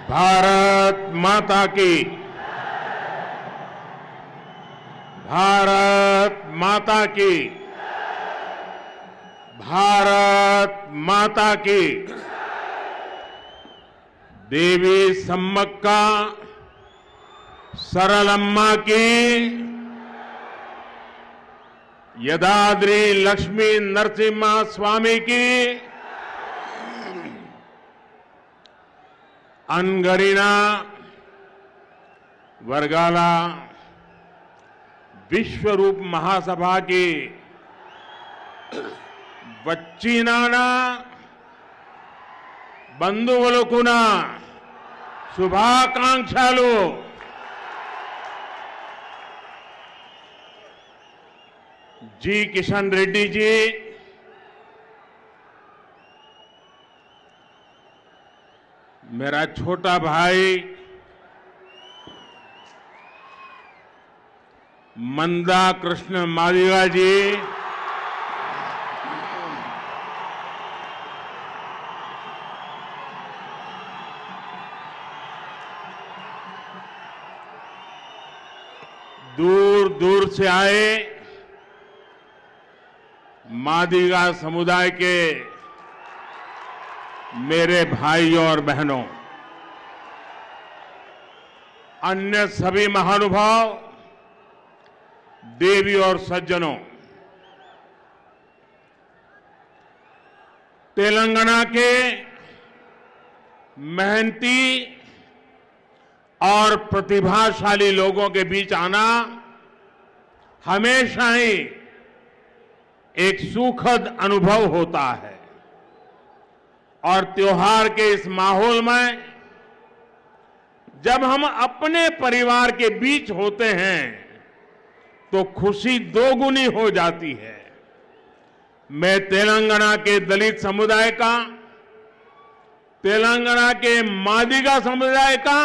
भारत माता की, भारत माता की, भारत माता की। देवी सम्मक्का सरलम्मा की, यदाद्री लक्ष्मी नरसिम्हा स्वामी की, अनगरिना वर्गाला विश्वरूप महासभा की वच्चीनाना బంధువులకున శుభాకాంక్షలు। जी किशन रेड्डी जी, मेरा छोटा भाई मंदा कृष्ण मादिगा जी, दूर दूर से आए मादिगा समुदाय के मेरे भाइयों और बहनों, अन्य सभी महानुभाव, देवी और सज्जनों, तेलंगाना के मेहनती और प्रतिभाशाली लोगों के बीच आना हमेशा ही एक सुखद अनुभव होता है और त्योहार के इस माहौल में जब हम अपने परिवार के बीच होते हैं तो खुशी दोगुनी हो जाती है। मैं तेलंगाना के दलित समुदाय का, तेलंगाना के मादिगा समुदाय का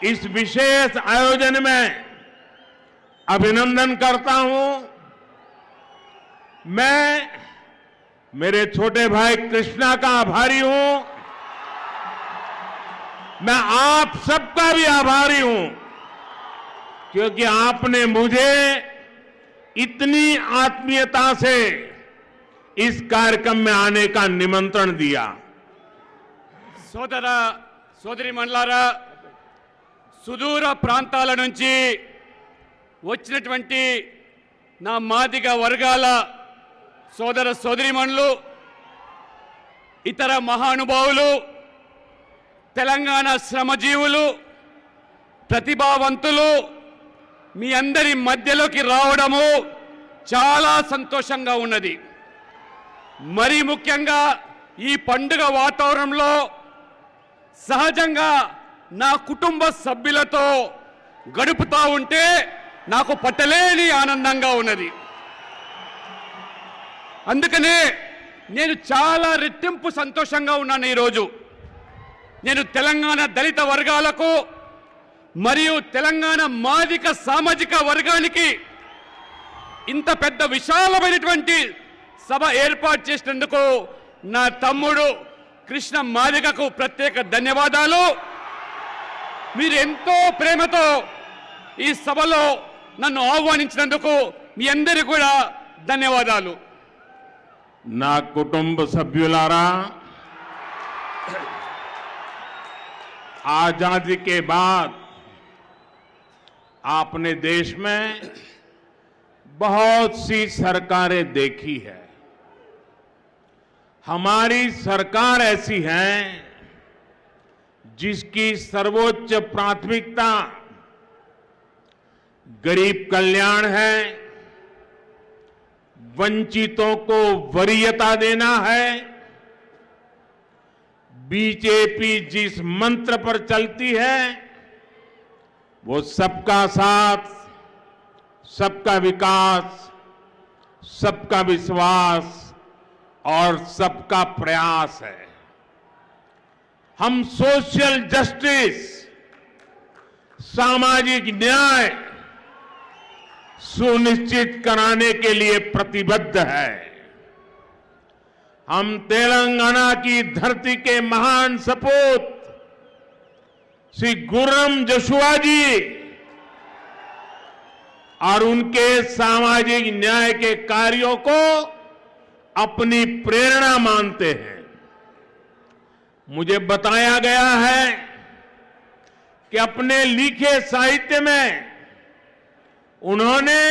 इस विशेष आयोजन में अभिनंदन करता हूं। मैं मेरे छोटे भाई कृष्णा का आभारी हूं। मैं आप सबका भी आभारी हूं क्योंकि आपने मुझे इतनी आत्मीयता से इस कार्यक्रम में आने का निमंत्रण दिया। సోదర సోదరీమణులారా, సుదూర ప్రాంతాల నుంచి వచ్చినటువంటి నా మాదిగ వర్గాల సోదర సోదరీమణులు, ఇతర మహానుభావులు, తెలంగాణ శ్రమజీవులు, ప్రతిభావంతులు మీ అందరి మధ్యలోకి రావడము చాలా సంతోషంగా ఉన్నది। మరి ముఖ్యంగా ఈ పండుగ వాతావరణంలో సహజంగా నా కుటుంబ సభ్యులతో గడుపుతా ఉంటే నాకు పట్టలేని ఆనందంగా ఉన్నది। అందుకనే నేను చాలా రెట్టింపు సంతోషంగా ఉన్నాను। ఈరోజు నేను తెలంగాణ దళిత వర్గాలకు మరియు తెలంగాణ మాదిక సామాజిక వర్గానికి ఇంత పెద్ద విశాలమైనటువంటి సభ ఏర్పాటు చేసినందుకు నా తమ్ముడు కృష్ణ మాదిగకు ప్రత్యేక ధన్యవాదాలు। మీరు ఎంతో ప్రేమతో ఈ సభలో నన్ను ఆహ్వానించినందుకు మీ అందరికీ కూడా ధన్యవాదాలు। నా కుటుంబ సభ్యులారా, आजादी के बाद आपने देश में बहुत सी सरकारें देखी है। हमारी सरकार ऐसी है जिसकी सर्वोच्च प्राथमिकता गरीब कल्याण है, वंचितों को वरीयता देना है। बीजेपी जिस मंत्र पर चलती है वो सबका साथ, सबका विकास, सबका विश्वास और सबका प्रयास है। हम सोशल जस्टिस, सामाजिक न्याय सुनिश्चित कराने के लिए प्रतिबद्ध है। हम तेलंगाना की धरती के महान सपूत श्री गुर्रम जशुआ जी और उनके सामाजिक न्याय के कार्यों को अपनी प्रेरणा मानते हैं। मुझे बताया गया है कि अपने लिखे साहित्य में उन्होंने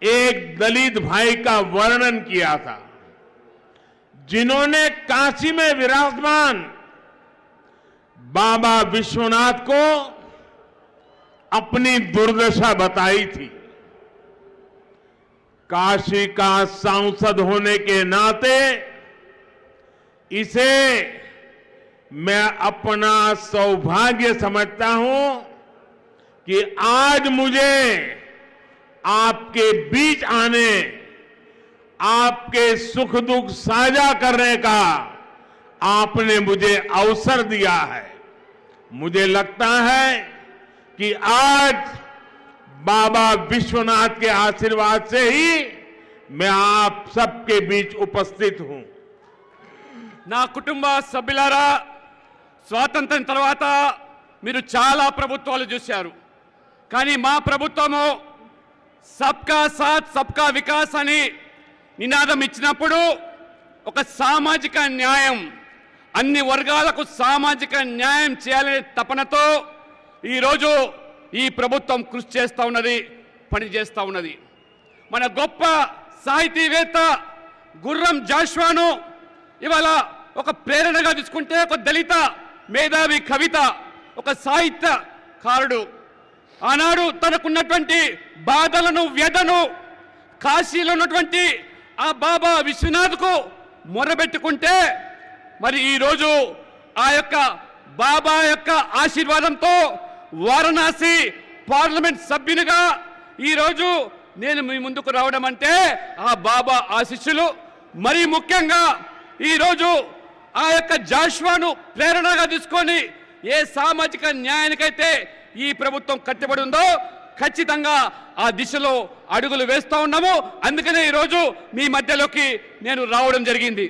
एक दलित भाई का वर्णन किया था, जिन्होंने काशी में विराजमान बाबा विश्वनाथ को अपनी दुर्दशा बताई थी। काशी का सांसद होने के नाते इसे मैं अपना सौभाग्य समझता हूं कि आज मुझे आपके बीच आने, आपके सुख दुख साझा करने का आपने मुझे अवसर दिया है। मुझे लगता है कि आज बाबा विश्वनाथ के आशीर्वाद से ही मैं आप सबके बीच उपस्थित हूं। నా కుటుంబ సభ్యులారా, స్వాతంత్రం తర్వాత మీరు చాలా ప్రభుత్వాలు చూశారు. కానీ మా ప్రభుత్వము సబ్కా సాత్ సబ్కా వికాస్ అని నినాదం ఇచ్చినప్పుడు ఒక సామాజిక న్యాయం, అన్ని వర్గాలకు సామాజిక న్యాయం చేయాలనే తపనతో ఈరోజు ఈ ప్రభుత్వం కృషి చేస్తూ ఉన్నది, పనిచేస్తూ ఉన్నది. మన గొప్ప సాహితీవేత్త గుర్రం జాషువాను ఇవాళ ఒక ప్రేరణగా తీసుకుంటే, ఒక దళిత మేధావి కవిత, ఒక సాహిత్యకారుడు ఆనాడు తనకున్నటువంటి బాధలను, వ్యధను కాశీలో ఉన్నటువంటి ఆ బాబా విశ్వనాథ్కు మొరబెట్టుకుంటే, మరి ఈరోజు ఆ యొక్క బాబా యొక్క ఆశీర్వాదంతో వారణాసి పార్లమెంట్ సభ్యునిగా ఈరోజు నేను మీ ముందుకు రావడం అంటే ఆ బాబా ఆశీస్సులు. మరి ముఖ్యంగా ఈరోజు ఆ యొక్క జాషువాను ప్రేరణగా తీసుకొని ఏ సామాజిక న్యాయానికైతే ఈ ప్రభుత్వం కట్టుబడి ఉందో ఖచ్చితంగా ఆ దిశలో అడుగులు వేస్తూ ఉన్నాము. అందుకనే ఈరోజు మీ మధ్యలోకి నేను రావడం జరిగింది.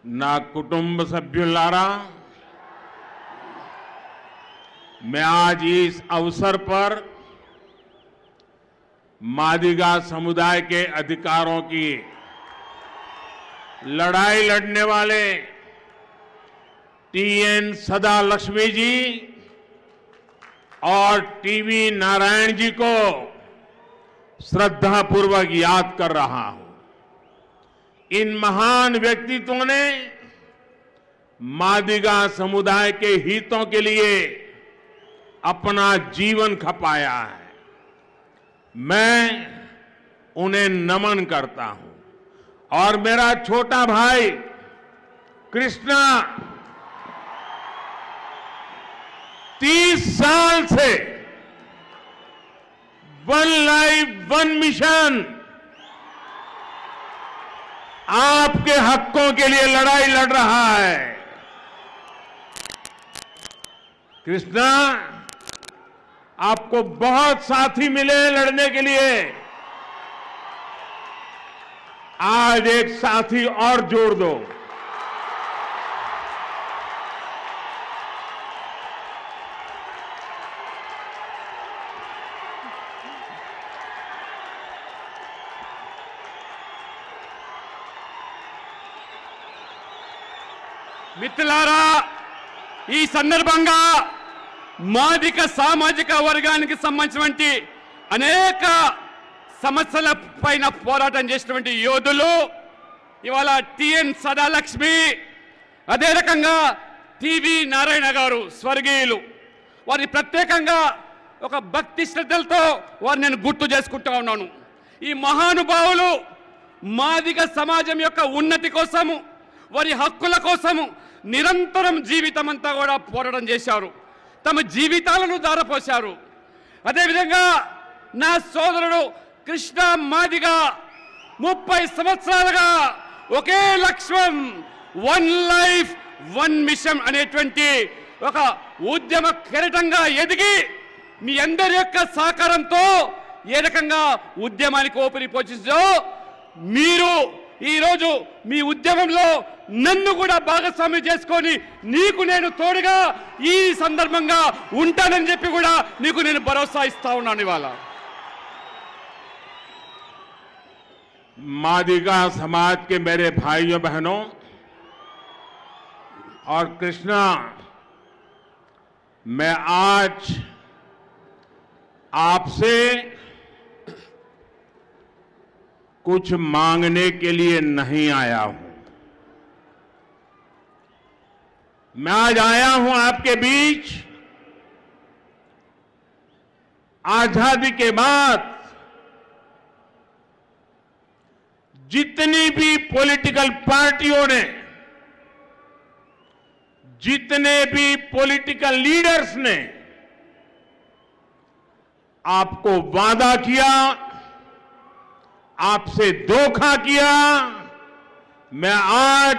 నా కుటుంబ సభ్యులారా, मैं आज इस अवसर पर मादिगा समुदाय के अधिकारों की लड़ाई लड़ने वाले टीएन सदा लक्ष्मी जी और टीवी नारायण जी को श्रद्धापूर्वक याद कर रहा हूं। इन महान व्यक्तित्वों ने मादिगा समुदाय के हितों के लिए अपना जीवन खपाया है। मैं उन्हें नमन करता हूं। और मेरा छोटा भाई कृष्णा 30 साल से वन लाइफ वन मिशन आपके हकों के लिए लड़ाई लड़ रहा है। कृष्णा, आपको बहुत साथी मिले लड़ने के लिए, आज एक साथी और जोड़ दो। మిత్రులారా, ఈ సందర్భంగా మాదిక సామాజిక వర్గానికి సంబంధించినటువంటి అనేక సమస్యల పైన పోరాటం చేసినటువంటి యోధులు ఇవాళ టిఎన్ సదాలక్ష్మి, అదే రకంగా టీవీ నారాయణ గారు స్వర్గీయులు, వారిని ప్రత్యేకంగా ఒక భక్తి శ్రద్ధలతో వారిని నేను గుర్తు చేసుకుంటా ఉన్నాను. ఈ మహానుభావులు మాదిక సమాజం యొక్క ఉన్నతి కోసము, వారి హక్కుల కోసము నిరంతరం జీవితం అంతా కూడా పోరాటం చేశారు, తమ జీవితాలను దారపోశారు. అదేవిధంగా నా సోదరుడు కృష్ణ మాదిగ 30 సంవత్సరాలుగా ఒకే లక్ష్యం, వన్ లైఫ్ వన్ మిషన్ అనేటువంటి ఒక ఉద్యమ కెరటంగా ఎదిగి మీ అందరి యొక్క సహకారంతో ఏ రకంగా ఉద్యమానికి ఊపిరి పోషించారో మీరు ఈ రోజు మీ ఉద్యమంలో నన్ను కూడా భాగస్వామ్యం చేసుకొని నీకు నేను తోడుగా ఈ సందర్భంగా ఉంటానని చెప్పి కూడా నీకు నేను భరోసా ఇస్తా ఉన్నాను ఇవాళ. मादिगा समाज के मेरे भाइयों बहनों और कृष्णा, मैं आज आपसे कुछ मांगने के लिए नहीं आया हूं. मैं आज आया हूं आपके बीच आजादी के बाद जितनी भी पॉलिटिकल पार्टियों ने, जितने भी पॉलिटिकल लीडर्स ने आपको वादा किया, आपसे धोखा किया, मैं आज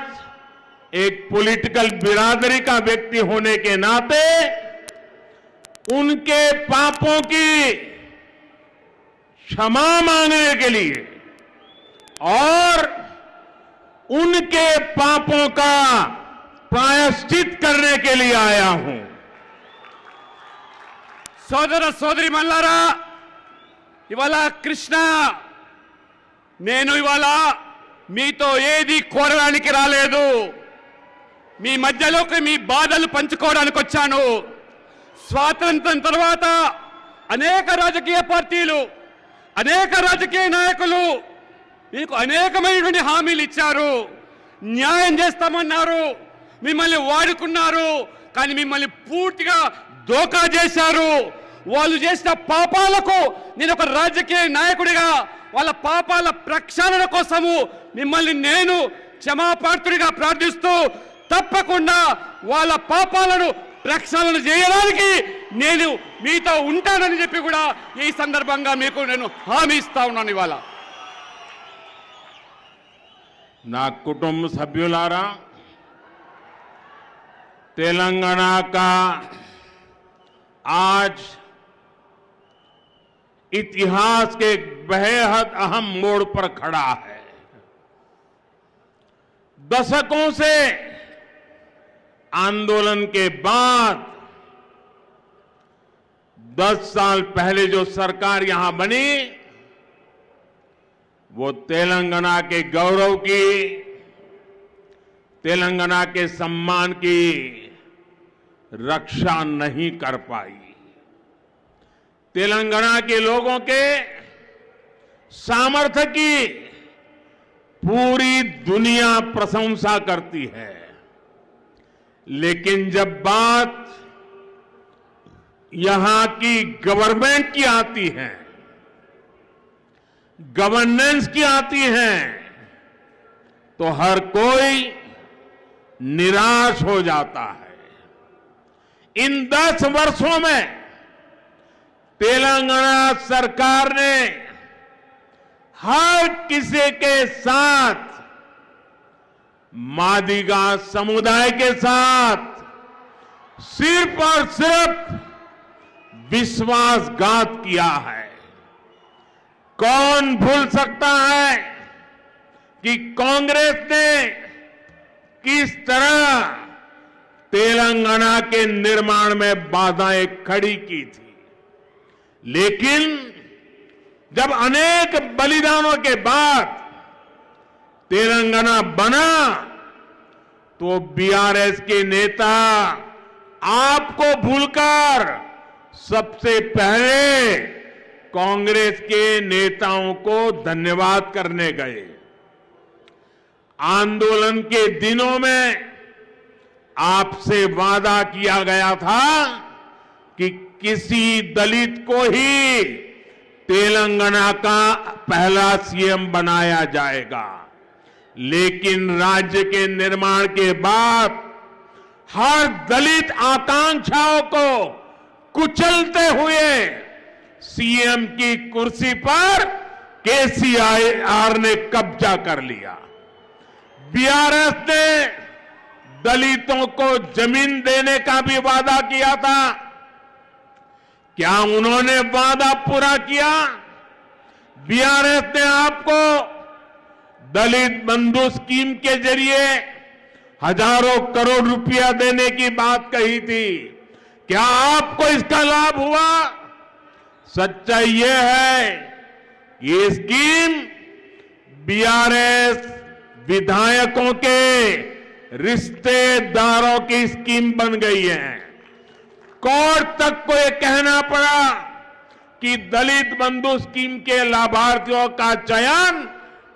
एक पॉलिटिकल बिरादरी का व्यक्ति होने के नाते उनके पापों की क्षमा मांगने के लिए और उनके पापों का प्रायश्चित करने के लिए आया हूं. సోదర సోదరి మల్లారా, ఇవాళ కృష్ణ నేను ఇవాళ మీతో ఏది కోరడానికి రాలేదు. మీ మధ్యలోకి మీ బాధలు పంచుకోవడానికి వచ్చాను. స్వాతంత్రం తర్వాత అనేక రాజకీయ పార్టీలు, అనేక రాజకీయ నాయకులు మీకు అనేకమైనటువంటి హామీలు ఇచ్చారు, న్యాయం చేస్తామన్నారు, మిమ్మల్ని వాడుకున్నారు, కానీ మిమ్మల్ని పూర్తిగా దోకా చేశారు. వాళ్ళు చేసిన పాపాలకు నేను ఒక రాజకీయ నాయకుడిగా వాళ్ళ పాపాల ప్రక్షాళన కోసము మిమ్మల్ని నేను క్షమాపాత్రుడిగా ప్రార్థిస్తూ తప్పకుండా వాళ్ళ పాపాలను ప్రక్షాళన చేయడానికి నేను మీతో ఉంటానని చెప్పి కూడా ఈ సందర్భంగా మీకు నేను హామీ ఇస్తా ఉన్నాను. ఇవాళ నా కుటుంబ సభ్యులారా, तेलंगाना का आज इतिहास के एक बेहद अहम मोड़ पर खड़ा है. दशकों से आंदोलन के बाद 10 साल पहले जो सरकार यहां बनी, वो तेलंगाना के गौरव की, तेलंगाना के सम्मान की रक्षा नहीं कर पाई. तेलंगाना के लोगों के सामर्थ्य की पूरी दुनिया प्रशंसा करती है, लेकिन जब बात यहां की गवर्नमेंट की आती है, गवर्नेंस की आती है, तो हर कोई निराश हो जाता है. इन 10 वर्षों में तेलंगाना सरकार ने हर किसी के साथ, मादिगा समुदाय के साथ सिर्फ और सिर्फ विश्वासघात किया है. कौन भूल सकता है कि कांग्रेस ने किस तरह तेलंगाना के निर्माण में बाधाएं खड़ी की थी. लेकिन जब अनेक बलिदानों के बाद तेलंगाना बना, तो बीआरएस के नेता आपको भूलकर सबसे पहले कांग्रेस के नेताओं को धन्यवाद करने गए. आंदोलन के दिनों में आपसे वादा किया गया था कि किसी दलित को ही तेलंगाना का पहला सीएम बनाया जाएगा. लेकिन राज्य के निर्माण के बाद हर दलित आकांक्षाओं को कुचलते हुए सीएम की कुर्सी पर केसीआर ने कब्जा कर लिया. बीआरएस ने दलितों को जमीन देने का भी वादा किया था. क्या उन्होंने वादा पूरा किया? बीआरएस ने आपको दलित बंधु स्कीम के जरिए हजारों करोड़ रुपया देने की बात कही थी। क्या आपको इसका लाभ हुआ? सच्चाई यह है कि ये स्कीम बीआरएस विधायकों के रिश्तेदारों की स्कीम बन गई है। कोर्ट तक को यह कहना पड़ा कि दलित बंधु स्कीम के लाभार्थियों का चयन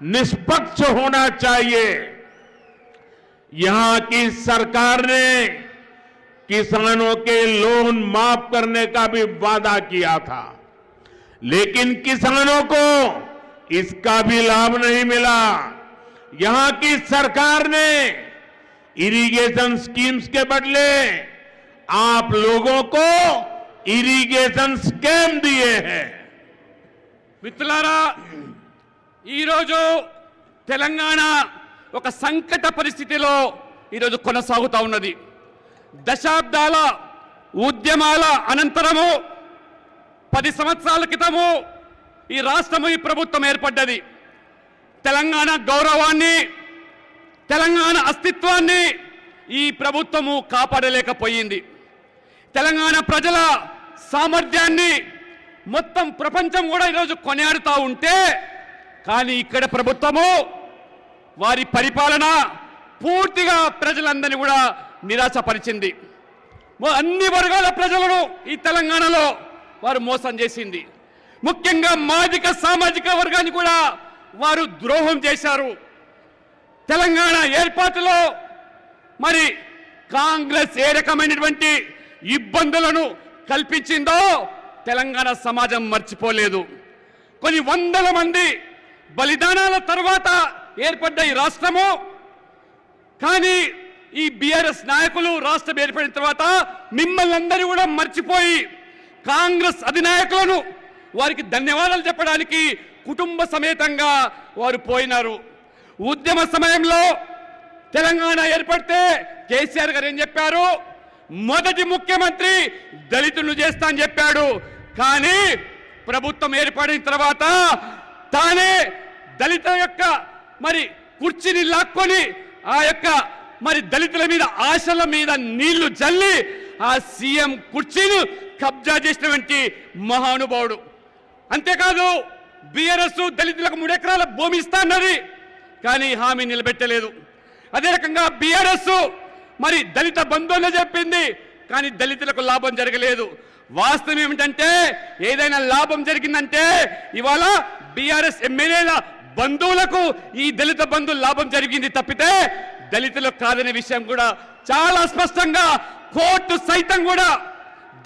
निष्पक्ष होना चाहिए। यहां की सरकार ने किसानों के लोन माफ करने का भी वादा किया था, लेकिन किसानों को इसका भी लाभ नहीं मिला। यहां की सरकार ने इरिगेशन स्कीम्स के बदले आप लोगों को इरिगेशन स्कैम दिए हैं। మిత్రులారా, ఈరోజు తెలంగాణ ఒక సంకట పరిస్థితిలో ఈరోజు కొనసాగుతా ఉన్నది. దశాబ్దాల ఉద్యమాల అనంతరము 10 సంవత్సరాల క్రితము ఈ రాష్ట్రము ఈ ప్రభుత్వం ఏర్పడ్డది. తెలంగాణ గౌరవాన్ని, తెలంగాణ అస్తిత్వాన్ని ఈ ప్రభుత్వము కాపాడలేకపోయింది. తెలంగాణ ప్రజల సామర్థ్యాన్ని మొత్తం ప్రపంచం కూడా ఈరోజు కొనియాడుతూ ఉంటే, కానీ ఇక్కడ ప్రభుత్వము వారి పరిపాలన పూర్తిగా ప్రజలందరినీ కూడా నిరాశపరిచింది. అన్ని వర్గాల ప్రజలను ఈ తెలంగాణలో వారు మోసం చేసింది. ముఖ్యంగా మాదిక సామాజిక వర్గాన్ని కూడా వారు ద్రోహం చేశారు. తెలంగాణ ఏర్పాటులో మరి కాంగ్రెస్ ఏ రకమైనటువంటి ఇబ్బందులను కల్పించిందో తెలంగాణ సమాజం మర్చిపోలేదు. కొన్ని వందల మంది బలిదానాల తర్వాత ఏర్పడ్డ ఈ రాష్ట్రము, కానీ ఈ బీఆర్ఎస్ నాయకులు రాష్ట్రం ఏర్పడిన తర్వాత మిమ్మల్ని అందరూ కూడా మర్చిపోయి కాంగ్రెస్ అధినాయకులను వారికి ధన్యవాదాలు చెప్పడానికి కుటుంబ సమేతంగా వారు పోయినారు. ఉద్యమ సమయంలో తెలంగాణ ఏర్పడితే కేసీఆర్ గారు ఏం చెప్పారు? మొదటి ముఖ్యమంత్రి దళితులను చేస్తా అని చెప్పాడు. కానీ ప్రభుత్వం ఏర్పడిన తర్వాత తానే దళిత యొక్క మరి కుర్చీని లాక్కొని ఆ యొక్క మరి దళితుల మీద ఆశల మీద నీళ్లు జల్లి ఆ సీఎం కుర్చీని కబ్జా చేసినటువంటి మహానుభావుడు. అంతేకాదు బీఆర్ఎస్ దళితులకు 3 ఎకరాల భూమి ఇస్తా అన్నది, కానీ హామీ నిలబెట్టలేదు. అదే రకంగా బీఆర్ఎస్ మరి దళిత బంధు అని చెప్పింది, కానీ దళితులకు లాభం జరగలేదు. వాస్తవం ఏమిటంటే ఏదైనా లాభం జరిగిందంటే ఇవాళ బీఆర్ఎస్ ఎమ్మెల్యేల బంధువులకు ఈ దళిత బంధు లాభం జరిగింది తప్పితే దళితులకు కాదనే విషయం కూడా చాలా స్పష్టంగా కోర్టు సైతం కూడా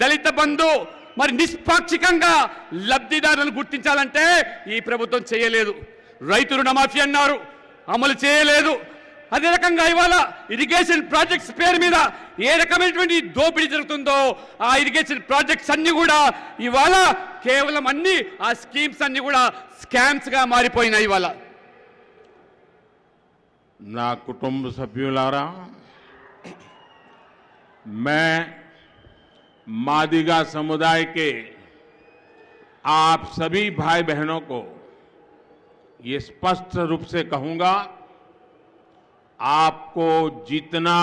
దళిత బంధు మరి నిష్పాక్షికంగా లబ్ధిదారులను గుర్తించాలంటే ఈ ప్రభుత్వం చేయలేదు. రైతు రుణమాఫీ అన్నారు, అమలు చేయలేదు. అదే రకంగా ఇవాళ ఇరిగేషన్ ప్రాజెక్ట్స్ పేరు మీద ఏ రకమైనటువంటి దోపిడీ జరుగుతుందో ఆ ఇరిగేషన్ ప్రాజెక్ట్స్ అన్ని కూడా ఇవాళ కేవలం అన్ని ఆ స్కీమ్స్ అన్ని కూడా స్కామ్స్ గా మారిపోయినాయి. ఇవాళ నా కుటుంబ సభ్యులారా, मैं मादिगा समुदाय के आप सभी भाई बहनों को ये स्पष्ट रूप से कहूंगा, आपको जितना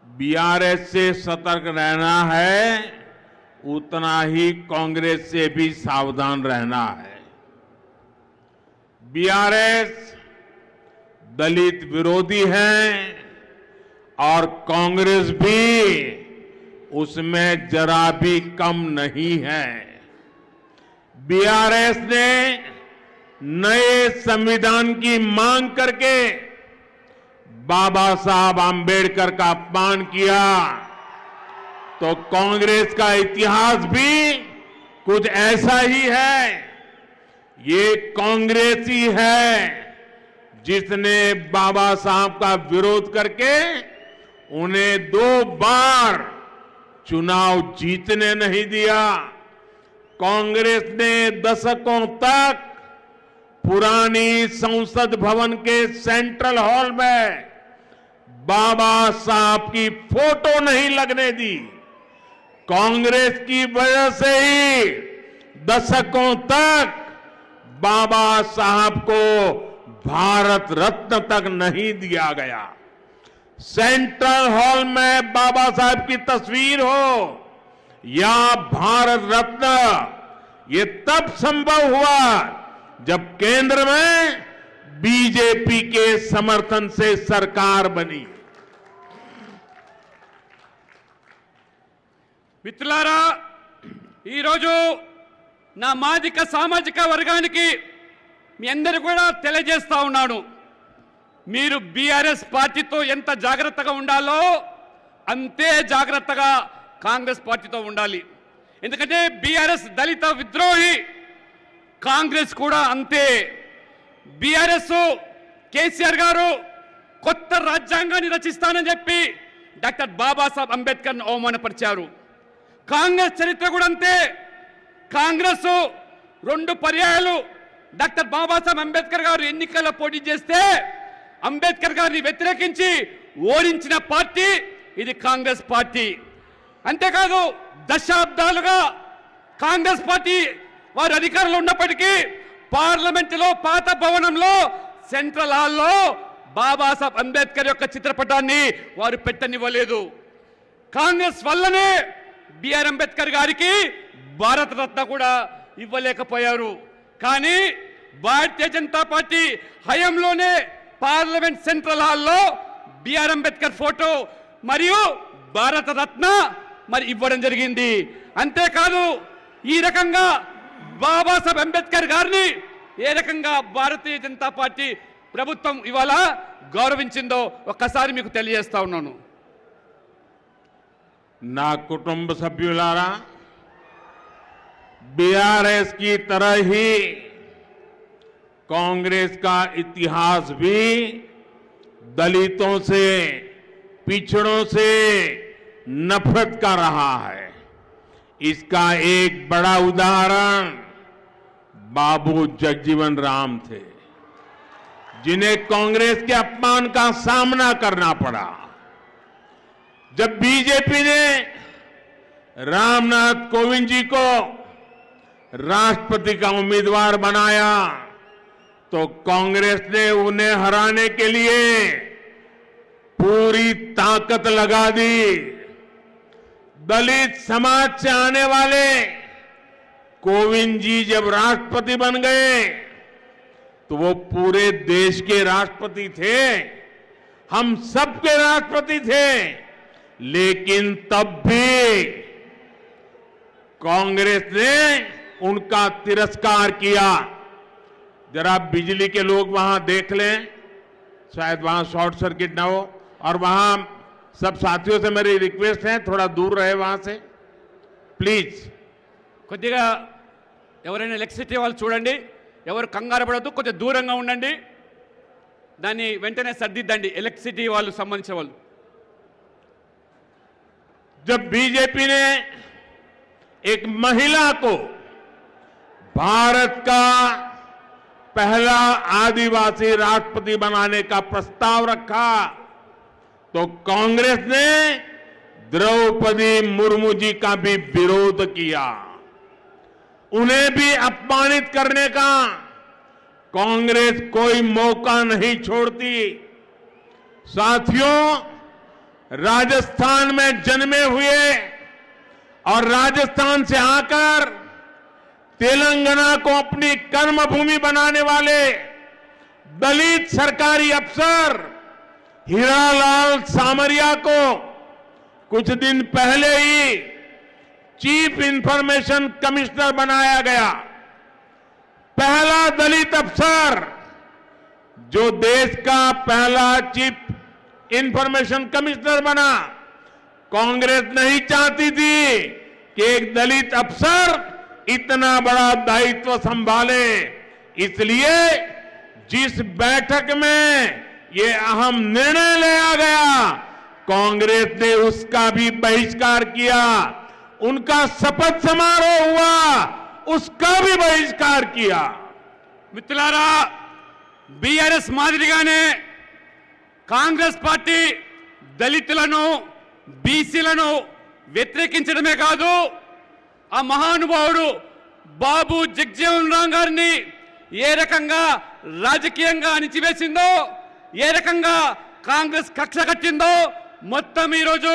बीआरएस से सतर्क रहना है उतना ही कांग्रेस से भी सावधान रहना है। बीआरएस दलित विरोधी है और कांग्रेस भी उसमें जरा भी कम नहीं है। बीआरएस ने नए संविधान की मांग करके बाबा साहब आंबेडकर का अपमान किया, तो कांग्रेस का इतिहास भी कुछ ऐसा ही है। ये कांग्रेस ही है जिसने बाबा साहब का विरोध करके उन्हें 2 बार चुनाव जीतने नहीं दिया। कांग्रेस ने दशकों तक पुरानी संसद भवन के सेंट्रल हॉल में बाबा साहब की फोटो नहीं लगने दी। कांग्रेस की वजह से ही दशकों तक बाबा साहब को भारत रत्न तक नहीं दिया गया। सेंट्रल हॉल में बाबा साहब की तस्वीर हो या भारत रत्न, ये तब संभव हुआ जब केंद्र में बीजेपी के समर्थन से सरकार बनी। మిత్రులారా, ఈరోజు నా మాదిక సామాజిక వర్గానికి మీ అందరూ కూడా తెలియజేస్తా ఉన్నాను, మీరు బీఆర్ఎస్ పార్టీతో ఎంత జాగ్రత్తగా ఉండాలో అంతే జాగ్రత్తగా కాంగ్రెస్ పార్టీతో ఉండాలి. ఎందుకంటే బీఆర్ఎస్ దళిత విద్రోహి, కాంగ్రెస్ కూడా అంతే. బీఆర్ఎస్ కేసీఆర్ గారు కొత్త రాజ్యాంగాన్ని రచిస్తానని చెప్పి డాక్టర్ బాబాసాహెబ్ అంబేద్కర్ను అవమానపరిచారు. కాంగ్రెస్ చరిత్ర కూడా అంతే. కాంగ్రెస్ 2 పర్యాయాలు డాక్టర్ బాబాసాహెబ్ అంబేద్కర్ గారు ఎన్నికల్లో పోటీ చేస్తే అంబేద్కర్ గారిని వ్యతిరేకించి ఓడించిన పార్టీ ఇది కాంగ్రెస్ పార్టీ. అంతేకాదు దశాబ్దాలుగా కాంగ్రెస్ పార్టీ వారు అధికారంలో ఉన్నప్పటికీ పార్లమెంటులో పాత భవనంలో సెంట్రల్ హాల్లో బాబాసాహెబ్ అంబేద్కర్ యొక్క చిత్రపటాన్ని వారు పెట్టనివ్వలేదు. కాంగ్రెస్ వల్లనే బిఆర్ అంబేద్కర్ గారికి భారత రత్న కూడా ఇవ్వలేకపోయారు. కానీ భారతీయ జనతా పార్టీ హయాంలోనే పార్లమెంట్ సెంట్రల్ హాల్లో బిఆర్ అంబేద్కర్ ఫోటో మరియు భారత రత్న మరి ఇవ్వడం జరిగింది. అంతేకాదు ఈ రకంగా బాబాసాహెబ్ అంబేద్కర్ గారిని ఏ రకంగా భారతీయ జనతా పార్టీ ప్రభుత్వం ఇవాళ గౌరవించిందో ఒక్కసారి మీకు తెలియజేస్తా ఉన్నాను. నా కుటుంబ సభ్యులారా, बीआरएस की तरह ही कांग्रेस का इतिहास भी दलितों से, पिछड़ों से नफरत का रहा है. इसका एक बड़ा उदाहरण बाबू जगजीवन राम थे, जिन्हें कांग्रेस के अपमान का सामना करना पड़ा. जब बीजेपी ने रामनाथ कोविंद जी को राष्ट्रपति का उम्मीदवार बनाया तो कांग्रेस ने उन्हें हराने के लिए पूरी ताकत लगा दी. दलित समाज से आने वाले कोविंद जी जब राष्ट्रपति बन गए तो वो पूरे देश के राष्ट्रपति थे, हम सबके राष्ट्रपति थे. लेकिन तब भी कांग्रेस ने उनका तिरस्कार किया. जरा बिजली के लोग वहां देख लें, शायद वहां शॉर्ट सर्किट ना हो. और वहां सब साथियों से मेरी रिक्वेस्ट है, थोड़ा दूर रहे वहां से ప్లీజ్. కొద్దిగా ఎవరైనా ఎలక్ట్రిసిటీ వాళ్ళు చూడండి, ఎవరు కంగారు పడద్దు, కొద్దిగా దూరంగా ఉండండి, దాన్ని వెంటనే సర్దిద్దండి ఎలక్ట్రిసిటీ వాళ్ళు సంబంధించిన వాళ్ళు. जब बीजेपी ने एक महिला को भारत का पहला आदिवासी राष्ट्रपति बनाने का प्रस्ताव रखा तो कांग्रेस ने द्रौपदी मुर्मू जी का भी विरोध किया. उन्हें भी अपमानित करने का कांग्रेस कोई मौका नहीं छोड़ती. साथियों, राजस्थान में जन्मे हुए और राजस्थान से आकर तेलंगाना को अपनी कर्मभूमि बनाने वाले दलित सरकारी अफसर हीरालाल सामरिया को कुछ दिन पहले ही चीफ इंफॉर्मेशन कमिश्नर बनाया गया. पहला दलित अफसर जो देश का पहला चीफ इंफॉर्मेशन कमिश्नर बना. कांग्रेस नहीं चाहती थी कि एक दलित अफसर इतना बड़ा दायित्व संभाले. इसलिए जिस बैठक में ये अहम निर्णय लिया गया, कांग्रेस ने उसका भी बहिष्कार किया. उनका शपथ समारोह हुआ, उसका भी बहिष्कार किया. మిత్రులారా, బీఆర్ఎస్ మాదిరిగానే కాంగ్రెస్ పార్టీ దళితులను, బీసీలను వ్యతిరేకించడమే కాదు, ఆ మహానుభావుడు బాబు జగజీవన్ రామ్ గారిని ఏ రకంగా రాజకీయంగా అణిచివేసిందో, ఏ రకంగా కాంగ్రెస్ కక్ష కట్టిందో మొత్తం ఈరోజు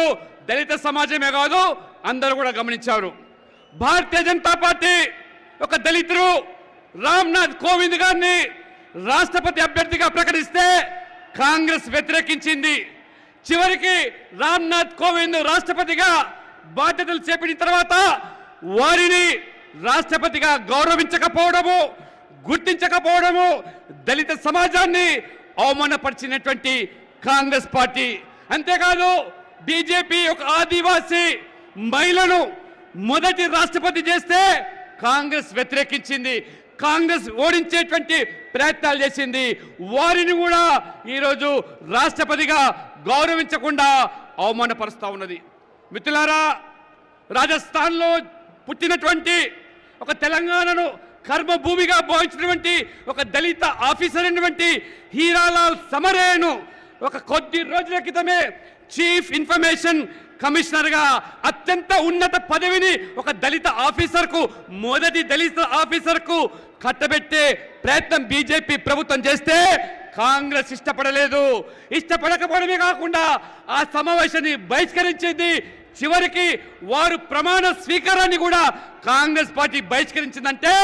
దళిత సమాజమే కాదు అందరూ కూడా గమనించారు. భారతీయ జనతా పార్టీ ఒక దళితుడు రామ్నాథ్ కోవింద్ గారిని రాష్ట్రపతి అభ్యర్థిగా ప్రకటిస్తే కాంగ్రెస్ వ్యతిరేకించింది. చివరికి రామ్నాథ్ కోవింద్ రాష్ట్రపతిగా బాధ్యతలు చేపట్టిన తర్వాత వారిని రాష్ట్రపతిగా గౌరవించకపోవడము, గుర్తించకపోవడము దళిత సమాజాన్ని అవమానపరిచినటువంటి కాంగ్రెస్ పార్టీ. అంతేకాదు బీజేపీ ఒక ఆదివాసీ మహిళను మొదటి రాష్ట్రపతి చేస్తే కాంగ్రెస్ వ్యతిరేకించింది, కాంగ్రెస్ ఓడించేటువంటి ప్రయత్నాలు చేసింది. వారిని కూడా ఈరోజు రాష్ట్రపతిగా గౌరవించకుండా అవమానపరుస్తూ ఉన్నది. మిత్రులారా, రాజస్థాన్లో పుట్టినటువంటి ఒక తెలంగాణను కర్మభూమిగా భావించినటువంటి ఒక దళిత ఆఫీసర్ అయినటువంటి హీరాలాల్ సమరేను ఒక కొద్ది రోజుల క్రితమే చీఫ్ ఇన్ఫర్మేషన్ కమిషనర్గా అత్యంత ఉన్నత పదవిని ఒక దళిత ఆఫీసర్కు, మొదటి దళిత ఆఫీసర్కు కట్టబెట్టే ప్రయత్నం బీజేపీ ప్రభుత్వం చేస్తే కాంగ్రెస్ ఇష్టపడలేదు. ఇష్టపడకపోవడమే కాకుండా ఆ సమావేశాన్ని బహిష్కరించింది. చివరికి వారు ప్రమాణ స్వీకారాన్ని కూడా కాంగ్రెస్ పార్టీ బహిష్కరించిందంటే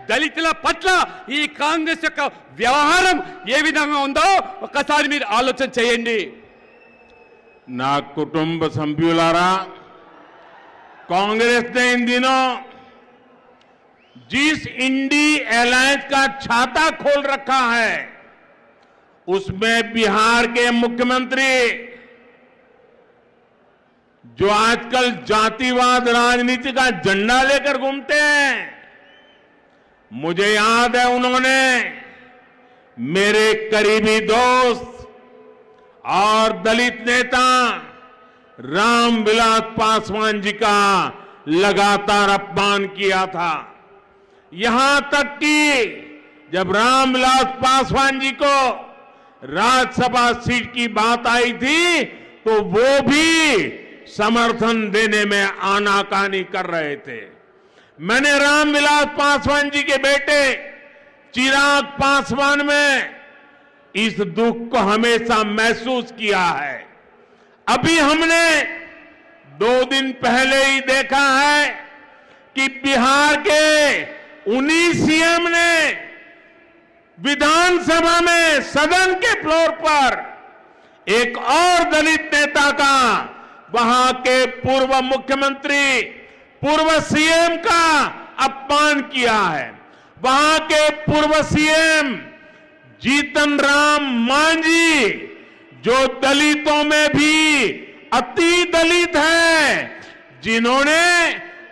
దళితుల పట్ల ఈ కాంగ్రెస్ యొక్క వ్యవహారం ఏ విధంగా ఉందో ఒక్కసారి మీరు ఆలోచన చేయండి. నా కుటుంబ సభ్యులారా, कांग्रेस ने इन दिनों जिस इंडी अलायंस का छाता खोल रखा है उसमें बिहार के मुख्यमंत्री जो आजकल जातिवाद राजनीति का झंडा लेकर घूमते हैं, मुझे याद है उन्होंने मेरे करीबी दोस्त और दलित नेता रामविलास पासवान जी का लगातार अपमान किया था। यहां तक कि जब रामविलास पासवान जी को राज्यसभा सीट की बात आई थी तो वो भी समर्थन देने में आनाकानी कर रहे थे। मैंने रामविलास पासवान जी के बेटे चिराग पासवान में इस दुख को हमेशा महसूस किया है। अभी हमने 2 दिन पहले ही देखा है कि बिहार के 19 सीएम ने विधानसभा में सदन के फ्लोर पर एक और दलित नेता का, वहां के पूर्व मुख्यमंत्री, पूर्व सीएम का अपमान किया है। वहां के पूर्व सीएम जीतन राम मांझी, जो दलितों में भी अति दलित है, जिन्होंने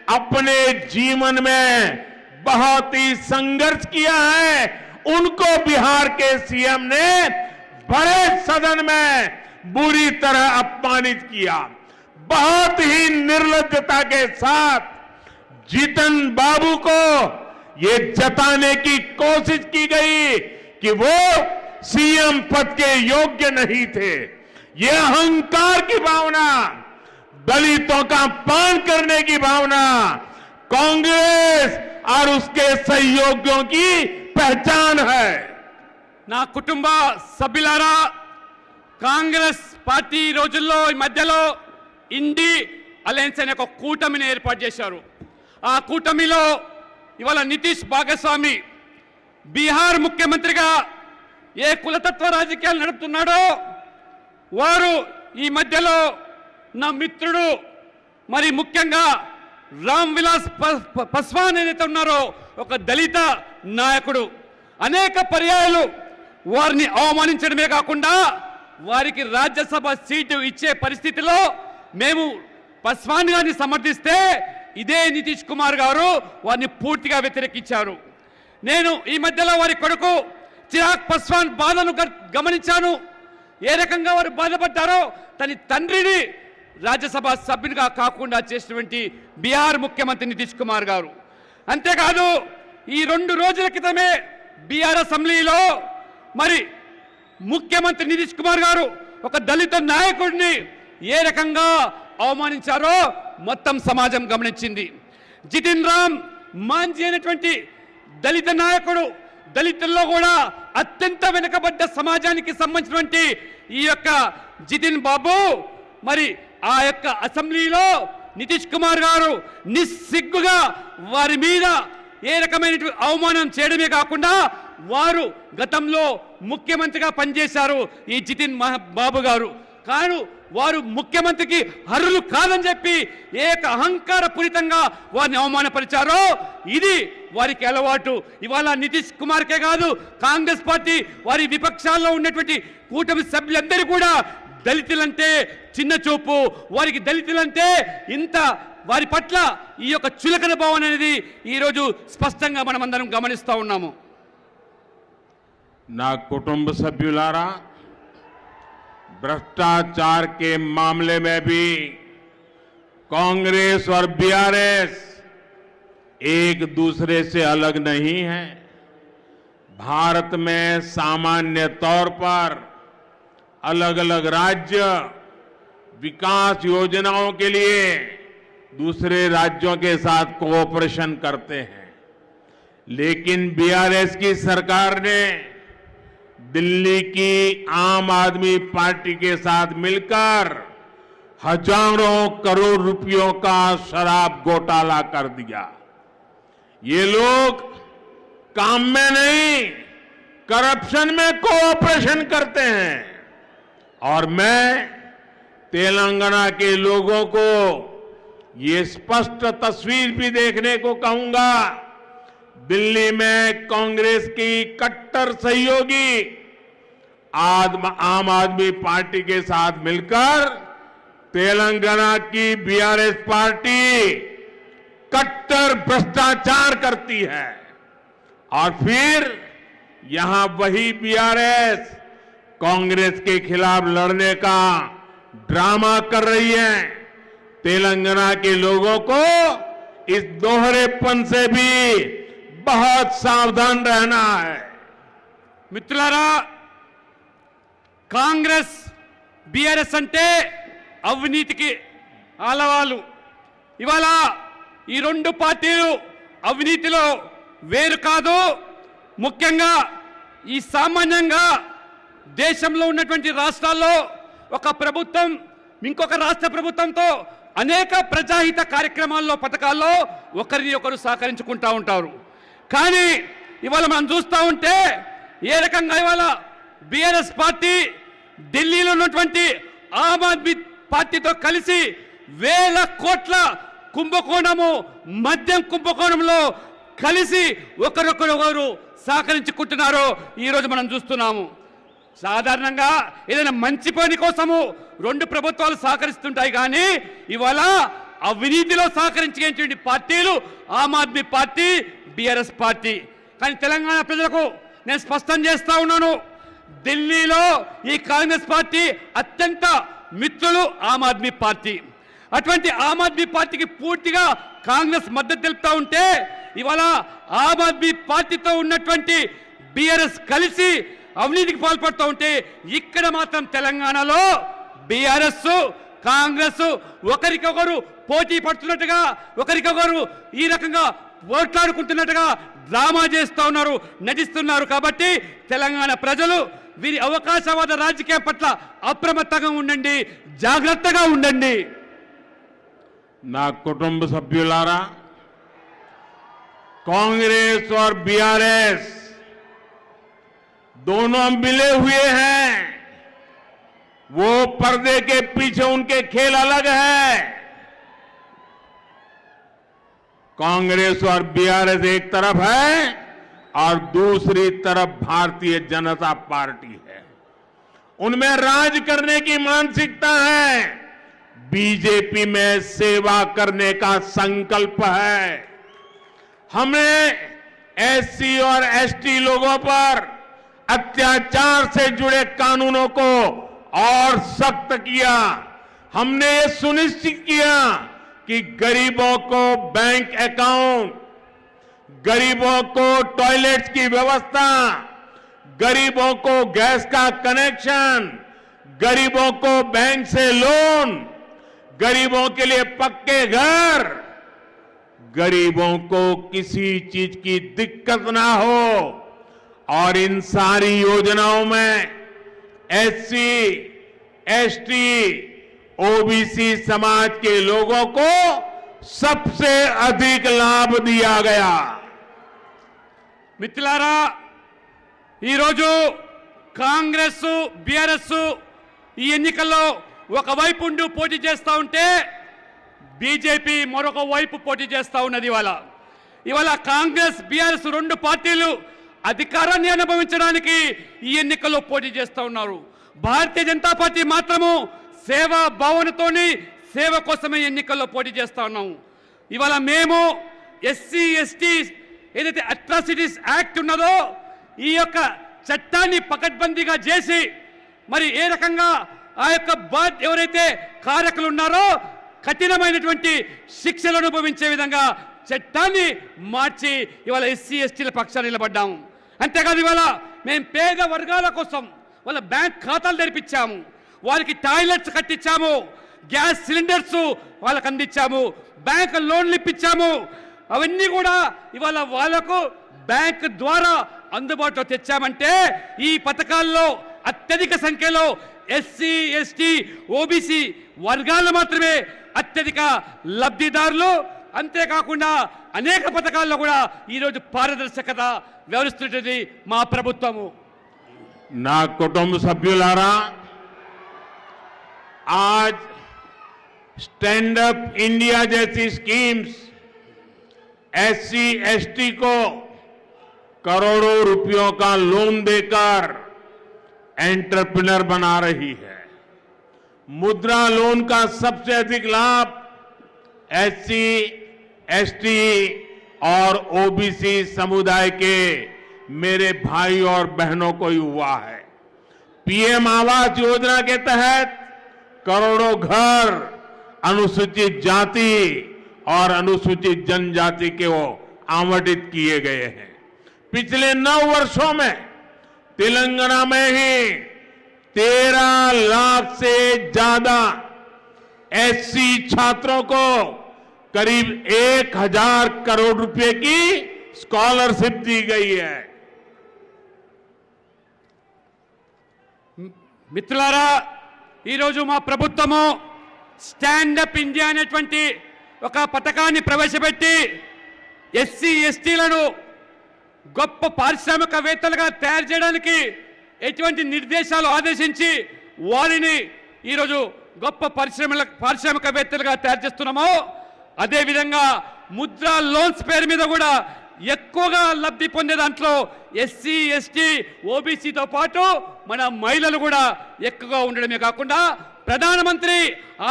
अपने जीवन में बहुत ही संघर्ष किया है, उनको बिहार के सीएम ने बड़े सदन में बुरी तरह अपमानित किया। बहुत ही निर्लज्जता के साथ जीतन बाबू को ये जताने की कोशिश की गई कि वो सीएम पद के योग्य नहीं थे। ये अहंकार की भावना, दलितों का अपमान करने की भावना कांग्रेस और उसके सहयोगियों की पहचान है। నా కుటుంబ సభ్యులారా, కాంగ్రెస్ పార్టీ రోజుల్లో ఈ మధ్యలో ఇండి అలయన్స్ అనే ఒక కూటమిని ఏర్పాటు చేశారు. ఆ కూటమిలో ఇవాళ నితీష్ భాగస్వామి బీహార్ ముఖ్యమంత్రిగా ఏ కులతత్వ రాజకీయాలు నడుపుతున్నాడో వారు ఈ మధ్యలో నా మిత్రుడు, మరి ముఖ్యంగా రామ్ విలాస్ పాస్వాన్ ఏదైతే ఉన్నారో ఒక దళిత నాయకుడు, అనేక పర్యాయాలు వారిని అవమానించడమే కాకుండా వారికి రాజ్యసభ సీటు ఇచ్చే పరిస్థితిలో మేము పాస్వాన్ గారిని సమర్థిస్తే ఇదే నితీష్ కుమార్ గారు వారిని పూర్తిగా వ్యతిరేకించారు. నేను ఈ మధ్యలో వారి కొడుకు చిరాగ్ పాస్వాన్ బాధను గమనించాను. ఏ రకంగా వారు బాధపడ్డారో తన తండ్రిని రాజ్యసభ సభ్యునిగా కాకుండా చేసినటువంటి బీహార్ ముఖ్యమంత్రి నితీష్ కుమార్ గారు. అంతేకాదు ఈ 2 రోజుల క్రితమే బీహార్ అసెంబ్లీలో మరి ముఖ్యమంత్రి నితీష్ కుమార్ గారు ఒక దళిత నాయకుడిని ఏ రకంగా అవమానించారో మొత్తం సమాజం గమనించింది. జితిన్ రామ్ మాంఝీ అనేటువంటి దళిత నాయకుడు దళితుల్లో కూడా అత్యంత వెనుకబడ్డ సమాజానికి సంబంధించినటువంటి ఈ యొక్క జితిన్ బాబు మరి ఆ యొక్క అసెంబ్లీలో నితీష్ కుమార్ గారు నిస్సిగ్గుగా వారి మీద ఏ రకమైన అవమానం చేయడమే కాకుండా వారు గతంలో ముఖ్యమంత్రిగా పనిచేశారు ఈ జితిన్ బాబు గారు. కాను వారు ముఖ్యమంత్రికి అర్హులు కాదని చెప్పి ఏక అహంకార పూరితంగా వారిని అవమానపరిచారో ఇది వారికి అలవాటు. ఇవాళ నితీష్ కుమార్కే కాదు, కాంగ్రెస్ పార్టీ వారి విపక్షాల్లో ఉన్నటువంటి కూటమి సభ్యులందరూ కూడా దళితులంటే చిన్న చూపు, వారికి దళితులంటే ఇంత వారి పట్ల ఈ యొక్క చులకన భావన అనేది ఈరోజు స్పష్టంగా మనమందరం గమనిస్తూ ఉన్నాము. నా కుటుంబ సభ్యులారా, भ्रष्टाचार के मामले में भी कांग्रेस और बीआरएस एक दूसरे से अलग नहीं है. भारत में सामान्य तौर पर अलग अलग राज्य विकास योजनाओं के लिए दूसरे राज्यों के साथ कोऑपरेशन करते हैं, लेकिन बीआरएस की सरकार ने दिल्ली की आम आदमी पार्टी के साथ मिलकर हजारों करोड़ रुपयों का शराब घोटाला कर दिया. ये लोग काम में नहीं, करप्शन में कोऑपरेशन करते हैं. और मैं तेलंगाना के लोगों को ये स्पष्ट तस्वीर भी देखने को कहूंगा. दिल्ली में कांग्रेस की कट्टर सहयोगी आम आदमी पार्टी के साथ मिलकर तेलंगाना की बीआरएस पार्टी कट्टर भ्रष्टाचार करती है और फिर यहां वही बीआरएस कांग्रेस के खिलाफ लड़ने का ड्रामा कर रही है. तेलंगाना के लोगों को इस दोहरेपन से भी बहुत सावधान रहना है. మిత్రులారా, కాంగ్రెస్ బీఆర్ఎస్ అంటే అవినీతికి ఆలవాలు. ఇవాళ ఈ రెండు పార్టీలు అవినీతిలో వేరు కాదు. ముఖ్యంగా ఈ సామాన్యంగా దేశంలో ఉన్నటువంటి రాష్ట్రాల్లో ఒక ప్రభుత్వం ఇంకొక రాష్ట్ర ప్రభుత్వంతో అనేక ప్రజాహిత కార్యక్రమాల్లో పథకాల్లో ఒకరిని ఒకరు సహకరించుకుంటూ ఉంటారు. కానీ ఇవాళ మనం చూస్తూ ఉంటే ఏ రకంగా ఇవాళ బీఆర్ఎస్ పార్టీ ఢిల్లీలో ఉన్నటువంటి ఆమ్ ఆద్మీ పార్టీతో కలిసి వేల కోట్ల కుంభకోణము, మద్యం కుంభకోణంలో కలిసి ఒకరొకరు సహకరించుకుంటున్నారో ఈరోజు మనం చూస్తున్నాము. సాధారణంగా ఏదైనా మంచి పని కోసము రెండు ప్రభుత్వాలు సహకరిస్తుంటాయి, కానీ ఇవాళ అవినీతిలో సహకరించేటువంటి పార్టీలు Aam Aadmi party, BRS party. కానీ తెలంగాణ ప్రజలకు నేను స్పష్టం చేస్తా ఉన్నాను, ఢిల్లీలో ఈ కాంగ్రెస్ పార్టీ అత్యంత మిత్రులు ఆమ్ ఆద్మీ పార్టీ. అటువంటి ఆమ్ ఆద్మీ పార్టీకి పూర్తిగా కాంగ్రెస్ మద్దతు తెలుపుతా ఉంటే ఇవాళ ఆమ్ ఆద్మీ పార్టీతో ఉన్నటువంటి బీఆర్ఎస్ కలిసి అవినీతికి పాల్పడుతూ ఉంటే ఇక్కడ మాత్రం తెలంగాణలో బీఆర్ఎస్ కాంగ్రెస్ ఒకరికొకరు పోటీ పడుతున్నట్టుగా, ఒకరికొకరు ఈ రకంగా పోట్లాడుకుంటున్నట్టుగా డ్రామా చేస్తూ ఉన్నారు, నటిస్తున్నారు. కాబట్టి తెలంగాణ ప్రజలు వీరి అవకాశవాద రాజకీయం పట్ల అప్రమత్తంగా ఉండండి, జాగ్రత్తగా ఉండండి. నా కుటుంబ సభ్యులారా, कांग्रेस और बीआरएस दोनों मिले हुए हैं. वो पर्दे के पीछे उनके खेल अलग है. कांग्रेस और बीआरएस एक तरफ है और दूसरी तरफ भारतीय जनता पार्टी है. उनमें राज करने की मानसिकता है, बीजेपी में सेवा करने का संकल्प है. हमने एससी और एसटी लोगों पर अत्याचार से जुड़े कानूनों को और सख्त किया. हमने ये सुनिश्चित किया कि गरीबों को बैंक अकाउंट, गरीबों को टॉयलेट्स की व्यवस्था, गरीबों को गैस का कनेक्शन, गरीबों को बैंक से लोन, गरीबों के लिए पक्के घर, गरीबों को किसी चीज की दिक्कत ना हो, और इन सारी योजनाओं में एससी, एसटी, ओबीसी समाज के लोगों को सबसे अधिक लाभ दिया गया। మిత్రులారా, ఈరోజు కాంగ్రెస్ బీఆర్ఎస్ ఈ ఎన్నికల్లో ఒకవైపు ఉండి పోటీ చేస్తూ ఉంటే బీజేపీ మరొక వైపు పోటీ చేస్తూ ఉన్నది. ఇవాళ కాంగ్రెస్ బీఆర్ఎస్ రెండు పార్టీలు అధికారాన్ని అనుభవించడానికి ఈ ఎన్నికల్లో పోటీ చేస్తూ ఉన్నారు. భారతీయ జనతా పార్టీ మాత్రము సేవా భావనతోని సేవ కోసమే ఎన్నికల్లో పోటీ చేస్తూ ఉన్నాము. ఇవాళ మేము ఎస్సీ ఎస్టీ ఏదైతే అట్రాసిటీస్ యాక్ట్ ఉన్నదో ఈ యొక్క చట్టాన్ని పకడ్బందీగా చేసి మరి ఏ రకంగా ఆ యొక్క ఎవరైతే కారకులు ఉన్నారో కఠినమైనటువంటి శిక్షలు అనుభవించే విధంగా చట్టాన్ని మార్చి ఇవాళ ఎస్సీ ఎస్టీల పక్షాన నిలబడ్డాము. అంతేకాదు ఇవాళ మేము పేద వర్గాల కోసం వాళ్ళ బ్యాంక్ ఖాతాలు తెరిపించాము, వారికి టాయిలెట్స్ కట్టించాము, గ్యాస్ సిలిండర్స్ వాళ్ళకు అందించాము, బ్యాంక్ లోన్లు ఇప్పించాము. అవన్నీ కూడా ఇవాళ వాళ్లకు బ్యాంక్ ద్వారా అందుబాటులో తెచ్చామంటే ఈ పథకాల్లో అత్యధిక సంఖ్యలో ఎస్సీ ఎస్టీ ఓబీసీ వర్గాలు మాత్రమే అత్యధిక లబ్ధిదారులు. అంతేకాకుండా అనేక పథకాల్లో కూడా ఈరోజు పారదర్శకత వ్యవహరిస్తున్నది మా ప్రభుత్వము. నా కుటుంబ సభ్యులారా, आज स्टैंड अप इंडिया जैसी स्कीम्स एससी एसटी को करोड़ों रुपयों का लोन देकर एंटरप्रेन्योर बना रही है। मुद्रा लोन का सबसे अधिक लाभ एससी, एसटी और ओबीसी समुदाय के मेरे भाई और बहनों को ही हुआ है। पीएम आवास योजना के तहत करोड़ों घर अनुसूचित जाति और अनुसूचित जनजाति के वो आवंटित किए गए हैं। पिछले 9 वर्षों में तेलंगाना में ही 13 लाख से ज्यादा एससी छात्रों को करीब 1000 करोड़ रुपए की स्कॉलरशिप दी गई है। మిత్రులారా, ఈరోజు మా ప్రభుత్వము స్టాండప్ ఇండియా అనేటువంటి ఒక పథకాన్ని ప్రవేశపెట్టి ఎస్సీ ఎస్టీలను గొప్ప పారిశ్రామికవేత్తలుగా తయారు చేయడానికి ఎటువంటి నిర్దేశాలు ఆదేశించి వారిని ఈరోజు గొప్ప పారిశ్రామికవేత్తలుగా తయారు చేస్తున్నామో అదేవిధంగా ముద్రా లోన్స్ పేరు మీద కూడా ఎక్కువగా లబ్ధి పొందే దాంట్లో ఎస్సీ ఎస్టీ ఓబీసీతో పాటు మన మహిళలు కూడా ఎక్కువగా ఉండడమే కాకుండా ప్రధానమంత్రి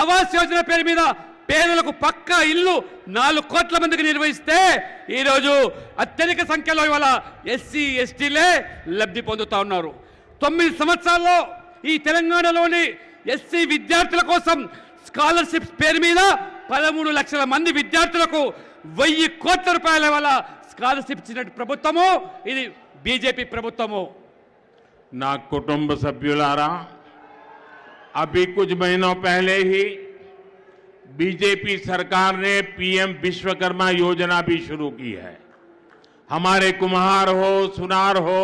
ఆవాస్ యోజన పేరు మీద పేదలకు పక్కా ఇల్లు 4 కోట్ల మందికి నిర్వహిస్తే ఈరోజు అత్యధిక సంఖ్యలో ఇవాళ ఎస్సీ ఎస్టీలే లబ్ధి పొందుతా ఉన్నారు. 9 సంవత్సరాల్లో ఈ తెలంగాణలోని ఎస్సీ విద్యార్థుల కోసం స్కాలర్షిప్స్ పేరు మీద 13 లక్షల మంది విద్యార్థులకు 1000 కోట్ల రూపాయల వల్ల స్కాలర్షిప్ ఇచ్చిన ప్రభుత్వము ఇది బీజేపీ ప్రభుత్వము. నా కుటుంబ సభ్యులారా, अभी कुछ महीनों पहले ही बीजेपी सरकार ने पीएम विश्वकर्मा योजना भी शुरू की है। हमारे कुम्हार हो, सुनार हो,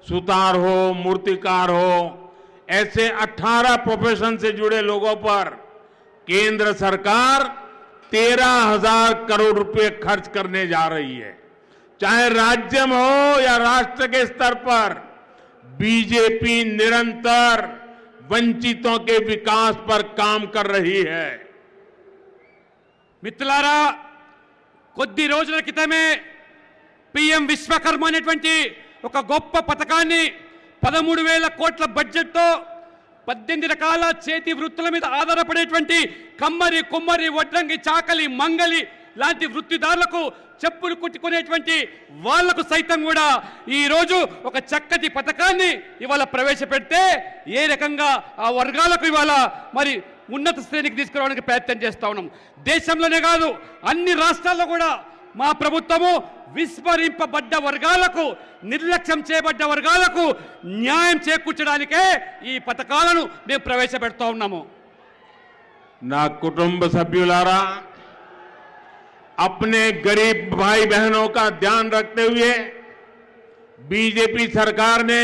सुतार हो, मूर्तिकार हो, ऐसे 18 प्रोफेशन से जुड़े लोगों पर केंद्र सरकार 13,000 करोड़ रुपए खर्च करने जा रही है। चाहे राज्य में हो या राष्ट्र के स्तर पर बीजेपी निरंतर वंचितों के विकास पर काम कर रही है। మిత్రులారా, కొద్ది రోజుల క్రితమే పీఎం విశ్వకర్మ అనేటువంటి ఒక గొప్ప పథకాన్ని 13,000 కోట్ల బడ్జెట్తో 18 రకాల చేతి వృత్తుల మీద ఆధారపడేటువంటి కమ్మరి, కుమ్మరి, వడ్రంగి, చాకలి, మంగలి లాంటి వృత్తిదారులకు చెప్పులు కుట్టుకునేటువంటి వాళ్లకు సైతం కూడా ఈ రోజు ఒక చక్కటి పథకాన్ని ఇవాళ ప్రవేశపెడితే ఏ రకంగా ఆ వర్గాలకు ఇవాళ మరి ఉన్నత శ్రేణికి తీసుకురావడానికి ప్రయత్నం చేస్తా ఉన్నాం. దేశంలోనే కాదు అన్ని రాష్ట్రాల్లో కూడా మా ప్రభుత్వము విస్మరింపబడ్డ వర్గాలకు, నిర్లక్ష్యం చేయబడ్డ వర్గాలకు న్యాయం చేకూర్చడానికే ఈ పథకాలను మేము ప్రవేశపెడతా ఉన్నాము. నా కుటుంబ సభ్యులారా, अपने गरीब भाई बहनों का ध्यान रखते हुए बीजेपी सरकार ने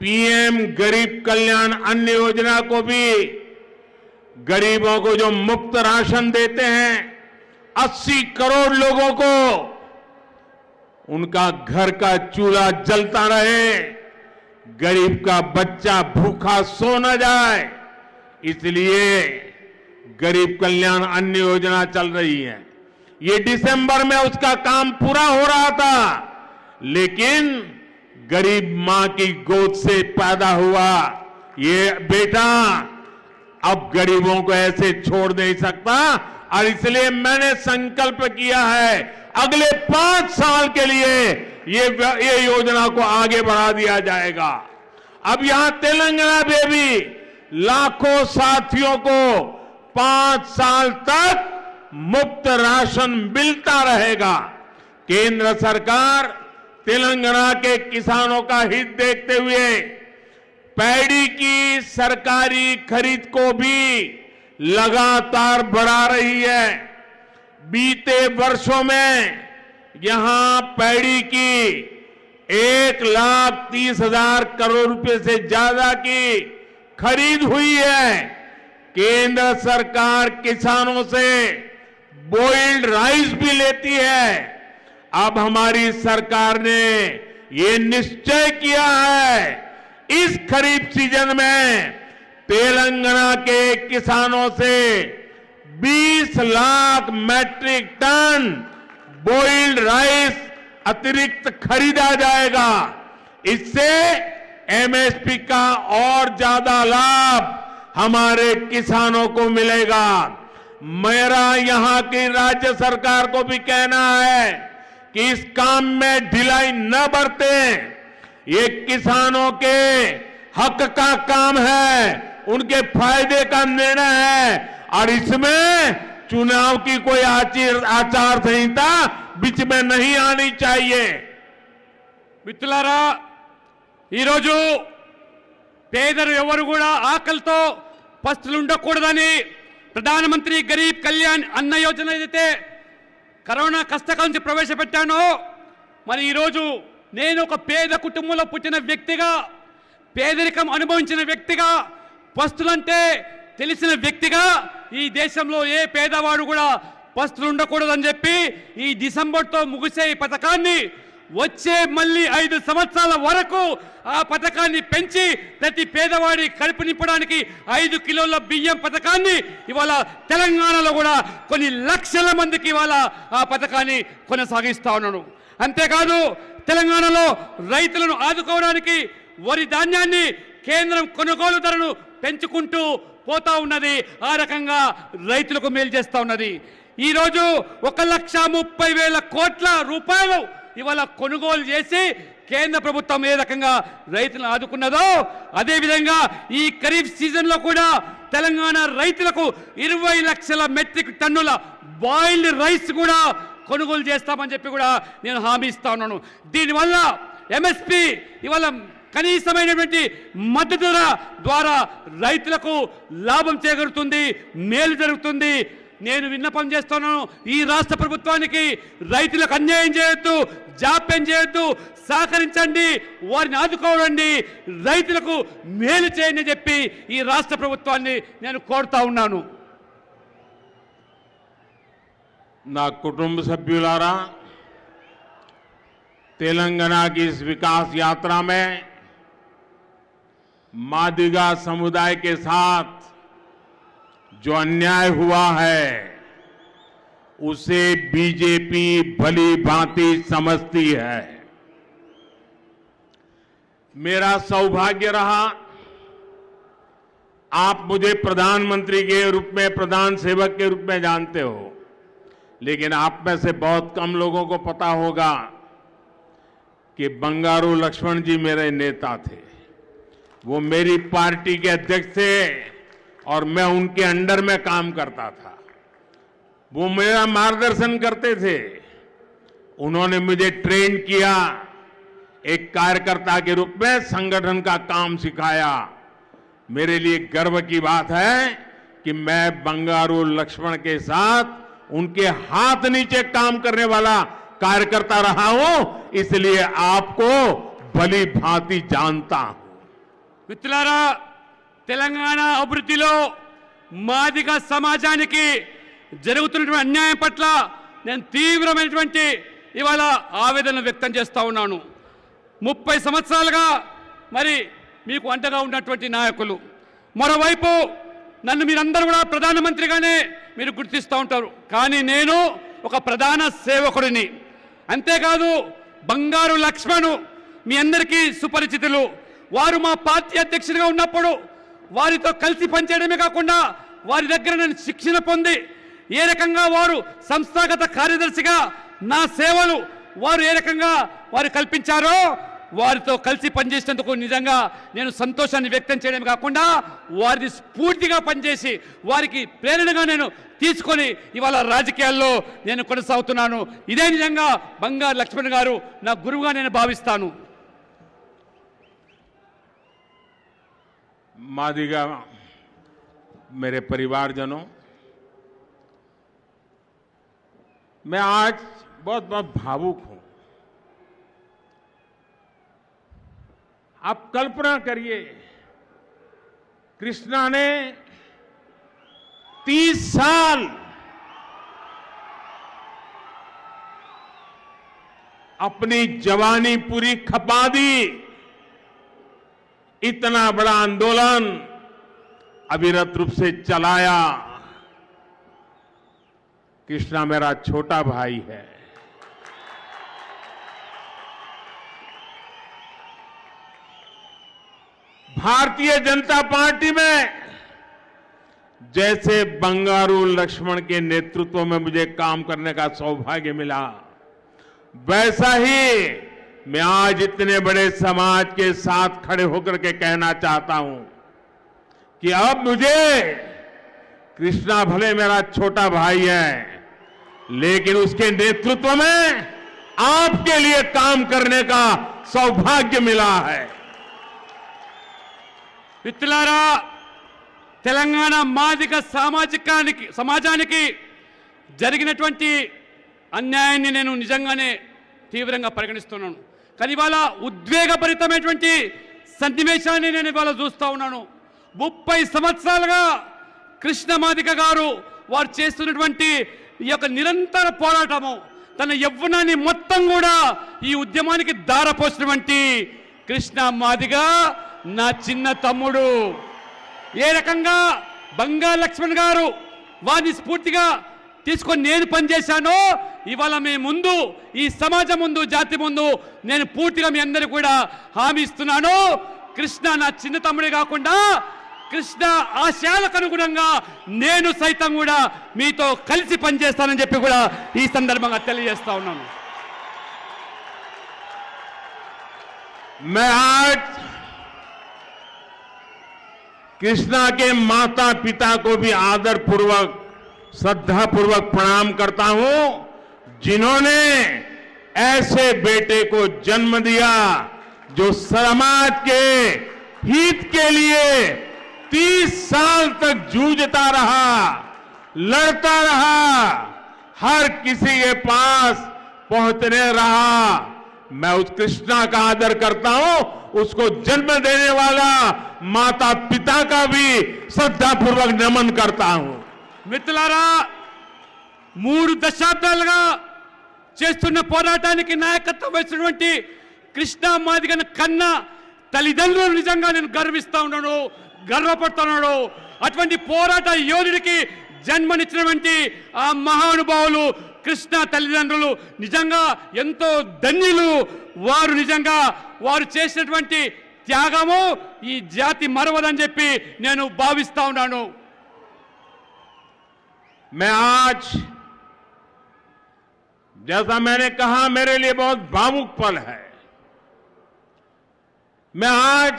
पीएम गरीब कल्याण अन्न योजना को भी गरीबों को जो मुफ्त राशन देते हैं 80 करोड़ लोगों को उनका घर का चूल्हा जलता रहे, गरीब का बच्चा भूखा सो न जाए, इसलिए गरीब कल्याण अन्न योजना चल रही है। ये दिसंबर में उसका काम पूरा हो रहा था, लेकिन गरीब मां की गोद से पैदा हुआ ये बेटा अब गरीबों को ऐसे छोड़ नहीं सकता, और इसलिए मैंने संकल्प किया है अगले 5 साल के लिए ये योजना को आगे बढ़ा दिया जाएगा। अब यहां तेलंगाना में भी लाखों साथियों को 5 साल तक मुफ्त राशन मिलता रहेगा। केंद्र सरकार तेलंगाना के किसानों का हित देखते हुए पैडी की सरकारी खरीद को भी लगातार बढ़ा रही है। बीते वर्षों में यहां पैडी की 1,30,000 करोड़ रुपए से ज्यादा की खरीद हुई है। केंद्र सरकार किसानों से बॉइल्ड राइस भी लेती है। अब हमारी सरकार ने ये निश्चय किया है इस खरीफ सीजन में तेलंगाना के किसानों से 20 lakh metric tonne boiled rice अतिरिक्त खरीदा जाएगा। इससे एमएसपी का और ज्यादा लाभ हमारे किसानों को मिलेगा। मेरा यहां की राज्य सरकार को भी कहना है कि इस काम में ढिलाई न बरतें। ये किसानों के हक का काम है, उनके फायदे का निर्णय है, और इसमें चुनाव की कोई आचार संहिता बीच में नहीं आनी चाहिए। మిత్రులారా, ఈరోజు పేదలు ఎవరు కూడా ఆకలితో పస్తులు ఉండకూడదని ప్రధానమంత్రి గరీబ్ కళ్యాణ్ అన్న యోజన ఏదైతే కరోనా కష్టకాలం నుంచి ప్రవేశపెట్టానో, మరి ఈరోజు నేను ఒక పేద కుటుంబంలో పుట్టిన వ్యక్తిగా, పేదరికం అనుభవించిన వ్యక్తిగా, పస్తులంటే తెలిసిన వ్యక్తిగా ఈ దేశంలో ఏ పేదవాడు కూడా పస్తులు ఉండకూడదని చెప్పి ఈ డిసెంబర్తో ముగిసే ఈ పథకాన్ని వచ్చే మళ్ళీ 5 సంవత్సరాల వరకు ఆ పథకాన్ని పెంచి ప్రతి పేదవాడి కడుపు నింపడానికి 5 కిలోల బియ్యం పథకాన్ని ఇవాళ తెలంగాణలో కూడా కొన్ని లక్షల మందికి ఇవాళ ఆ పథకాన్ని కొనసాగిస్తా ఉన్నాను. అంతేకాదు తెలంగాణలో రైతులను ఆదుకోవడానికి వరి ధాన్యాన్ని కేంద్రం కొనుగోలు ధరను పెంచుకుంటూ పోతా ఉన్నది. ఆ రకంగా రైతులకు మేలు చేస్తా ఉన్నది. ఈరోజు 1,30,000 కోట్ల రూపాయలు ఇవాళ కొనుగోలు చేసి కేంద్ర ప్రభుత్వం ఏ రకంగా రైతులను ఆదుకున్నదో, అదేవిధంగా ఈ ఖరీఫ్ సీజన్లో కూడా తెలంగాణ రైతులకు 20 లక్షల మెట్రిక్ టన్నుల బాయిల్డ్ రైస్ కూడా కొనుగోలు చేస్తామని చెప్పి కూడా నేను హామీ ఇస్తా ఉన్నాను. దీనివల్ల ఎంఎస్పీ ఇవాళ కనీసమైనటువంటి మద్దతు ధర ద్వారా రైతులకు లాభం చేకూరుతుంది, మేలు జరుగుతుంది. నేను విన్నపం చేస్తున్నాను, ఈ రాష్ట్ర ప్రభుత్వానికి రైతులకు అన్యాయం చేయొద్దు, జాప్యం చేయొద్దు, సహకరించండి, వారిని ఆదుకోవండి, రైతులకు మేలు చేయండి అని చెప్పి ఈ రాష్ట్ర ప్రభుత్వాన్ని నేను కోరుతా ఉన్నాను. నా కుటుంబ సభ్యులారా, तेलंगाना की इस विकास यात्रा में मादिगा समुदाय के साथ जो अन्याय हुआ है उसे बीजेपी भली भांति समझती है। मेरा सौभाग्य रहा, आप मुझे प्रधानमंत्री के रूप में, प्रधान सेवक के रूप में जानते हो, लेकिन आप में से बहुत कम लोगों को पता होगा कि बंगारू लक्ष्मण जी मेरे नेता थे। वो मेरी पार्टी के अध्यक्ष थे और मैं उनके अंडर में काम करता था। वो मेरा मार्गदर्शन करते थे। उन्होंने मुझे ट्रेन किया, एक कार्यकर्ता के रूप में संगठन का काम सिखाया। मेरे लिए गर्व की बात है कि मैं बंगारू लक्ष्मण के साथ उनके हाथ नीचे काम करने वाला कार्यकर्ता रहा हूं, इसलिए आपको भली भांति जानता हूं। మిత్రులారా, తెలంగాణ అభివృద్ధిలో మాదిగ సమాజానికి జరుగుతున్నటువంటి అన్యాయం పట్ల నేను తీవ్రమైనటువంటి ఇవాళ ఆవేదన వ్యక్తం చేస్తా ఉన్నాను. 30 సంవత్సరాలుగా మరి మీకు అండగా ఉన్నటువంటి నాయకులు, మరోవైపు నన్ను మీరందరూ కూడా ప్రధానమంత్రిగానే మీరు గుర్తిస్తూ ఉంటారు. కానీ నేను ఒక ప్రధాన సేవకుడిని. అంతేకాదు బంగారు లక్ష్మణ్ మీ అందరికీ సుపరిచితులు. వారు మా పార్టీ అధ్యక్షుడిగా ఉన్నప్పుడు వారితో కలిసి పనిచేయడమే కాకుండా వారి దగ్గర నేను శిక్షణ పొంది ఏ రకంగా వారు సంస్థాగత కార్యదర్శిగా నా సేవలు వారు ఏ రకంగా వారు కల్పించారో వారితో కలిసి పనిచేసినందుకు నిజంగా నేను సంతోషాన్ని వ్యక్తం చేయడమే కాకుండా వారిని స్ఫూర్తిగా పనిచేసి వారికి ప్రేరణగా నేను తీసుకొని ఇవాళ రాజకీయాల్లో నేను కొనసాగుతున్నాను. ఇదే నిజంగా బంగారు లక్ష్మణ్ గారు నా గురువుగా నేను భావిస్తాను. मादिगा मेरे परिवारजनों, मैं आज बहुत बहुत भावुक हूं। आप कल्पना करिए, कृष्णा ने 30 साल अपनी जवानी पूरी खपा दी। इतना बड़ा आंदोलन अविरत रूप से चलाया। कृष्णा मेरा छोटा भाई है। भारतीय जनता पार्टी में जैसे बंगारू लक्ष्मण के नेतृत्व में मुझे काम करने का सौभाग्य मिला, वैसा ही मैं आज इतने बड़े समाज के साथ खड़े होकर के कहना चाहता हूं कि अब मुझे, कृष्णा भले मेरा छोटा भाई है, लेकिन उसके नेतृत्व में आपके लिए काम करने का सौभाग्य मिला है। మిత్రులారా, తెలంగాణ మాదిగ సమాజానికి జరిగినటువంటి అన్యాయాన్ని నేను నిజంగానే తీవ్రంగా పరిగణిస్తున్నాను. కానీ ఇవాళ ఉద్వేగభరితమైనటువంటి సన్నివేశాన్ని నేను ఇవాళ చూస్తూ ఉన్నాను. 30 సంవత్సరాలుగా కృష్ణ మాదిగ గారు వారు చేస్తున్నటువంటి ఈ యొక్క నిరంతర పోరాటము, తన యవ్వనాన్ని మొత్తం కూడా ఈ ఉద్యమానికి దారపోసినటువంటి కృష్ణ మాదిగ నా చిన్న తమ్ముడు. ఏ రకంగా బంగారు లక్ష్మణ్ గారు వారిని స్ఫూర్తిగా తీసుకొని నేను పనిచేశానో, ఇవాళ మీ ముందు, ఈ సమాజం ముందు, జాతి ముందు నేను పూర్తిగా మీ అందరూ కూడా హామీ ఇస్తున్నాను. కృష్ణ నా చిన్న తమ్ముడే కాకుండా కృష్ణ ఆశయాలకు అనుగుణంగా నేను సైతం కూడా మీతో కలిసి పనిచేస్తానని చెప్పి కూడా ఈ సందర్భంగా తెలియజేస్తా ఉన్నాను. मैं आज कृष्णा के माता पिता को भी आदर पूर्वक, श्रद्धा पूर्वक प्रणाम करता हूं, जिन्होंने ऐसे बेटे को जन्म दिया जो समाज के हित के लिए 30 साल तक जूझता रहा, लड़ता रहा, हर किसी के पास पहुंचने रहा। मैं उस कृष्णा का आदर करता हूं, उसको जन्म देने वाला माता पिता का भी श्रद्धा पूर्वक नमन करता हूं। మిత్రులారా, 3 దశాబ్దాలుగా చేస్తున్న పోరాటానికి నాయకత్వం వహిస్తున్నటువంటి కృష్ణ మాదిగను కన్న తల్లిదండ్రులు నిజంగా నేను గర్విస్తా ఉన్నాను, గర్వపడుతున్నాడు. అటువంటి పోరాట యోధుడికి జన్మనిచ్చినటువంటి ఆ మహానుభావులు కృష్ణ తల్లిదండ్రులు నిజంగా ఎంతో ధన్యులు. వారు నిజంగా వారు చేసినటువంటి త్యాగము ఈ జాతి మరవదని చెప్పి నేను భావిస్తా ఉన్నాను. मैं आज, जैसा मैंने कहा, मेरे लिए बहुत भावुक पल है। मैं आज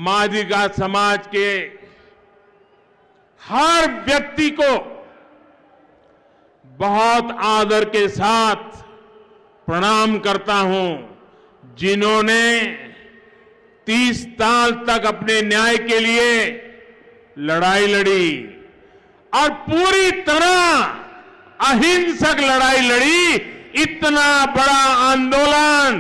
मादिगा समाज के हर व्यक्ति को बहुत आदर के साथ प्रणाम करता हूं, जिन्होंने 30 साल तक अपने न्याय के लिए लड़ाई लड़ी और पूरी तरह अहिंसक लड़ाई लड़ी, इतना बड़ा आंदोलन,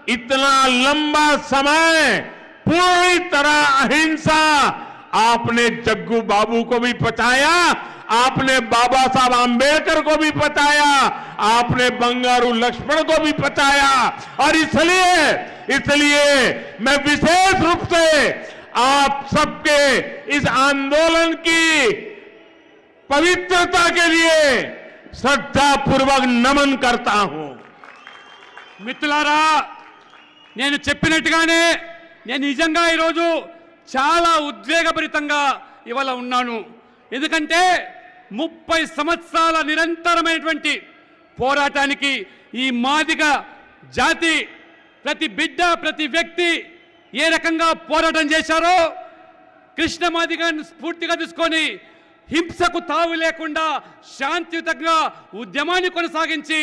इतना लंबा समय पूरी तरह अहिंसा, आपने जग्गू बाबू को भी पचाया, आपने बाबा साहब आंबेडकर को भी पचाया, आपने बंगारू लक्ष्मण को भी पचाया। और इसलिए मैं विशेष रूप से आप सबके इस आंदोलन की पवित्रता के लिए श्रद्धापूर्वक नमन करता हूं। మిత్రులారా, నేను చెప్పినట్టుగానే నేను నిజంగా ఈరోజు చాలా ఉద్వేగభరితంగా ఇవాళ ఉన్నాను. ఎందుకంటే 30 సంవత్సరాల నిరంతరమైనటువంటి పోరాటానికి ఈ మాదిగ జాతి ప్రతి బిడ్డ, ప్రతి వ్యక్తి ఏ రకంగా పోరాటం చేశారో, కృష్ణ మాదిగను స్ఫూర్తిగా తీసుకొని హింసకు తావు లేకుండా శాంతియుతంగా ఉద్యమాన్ని కొనసాగించి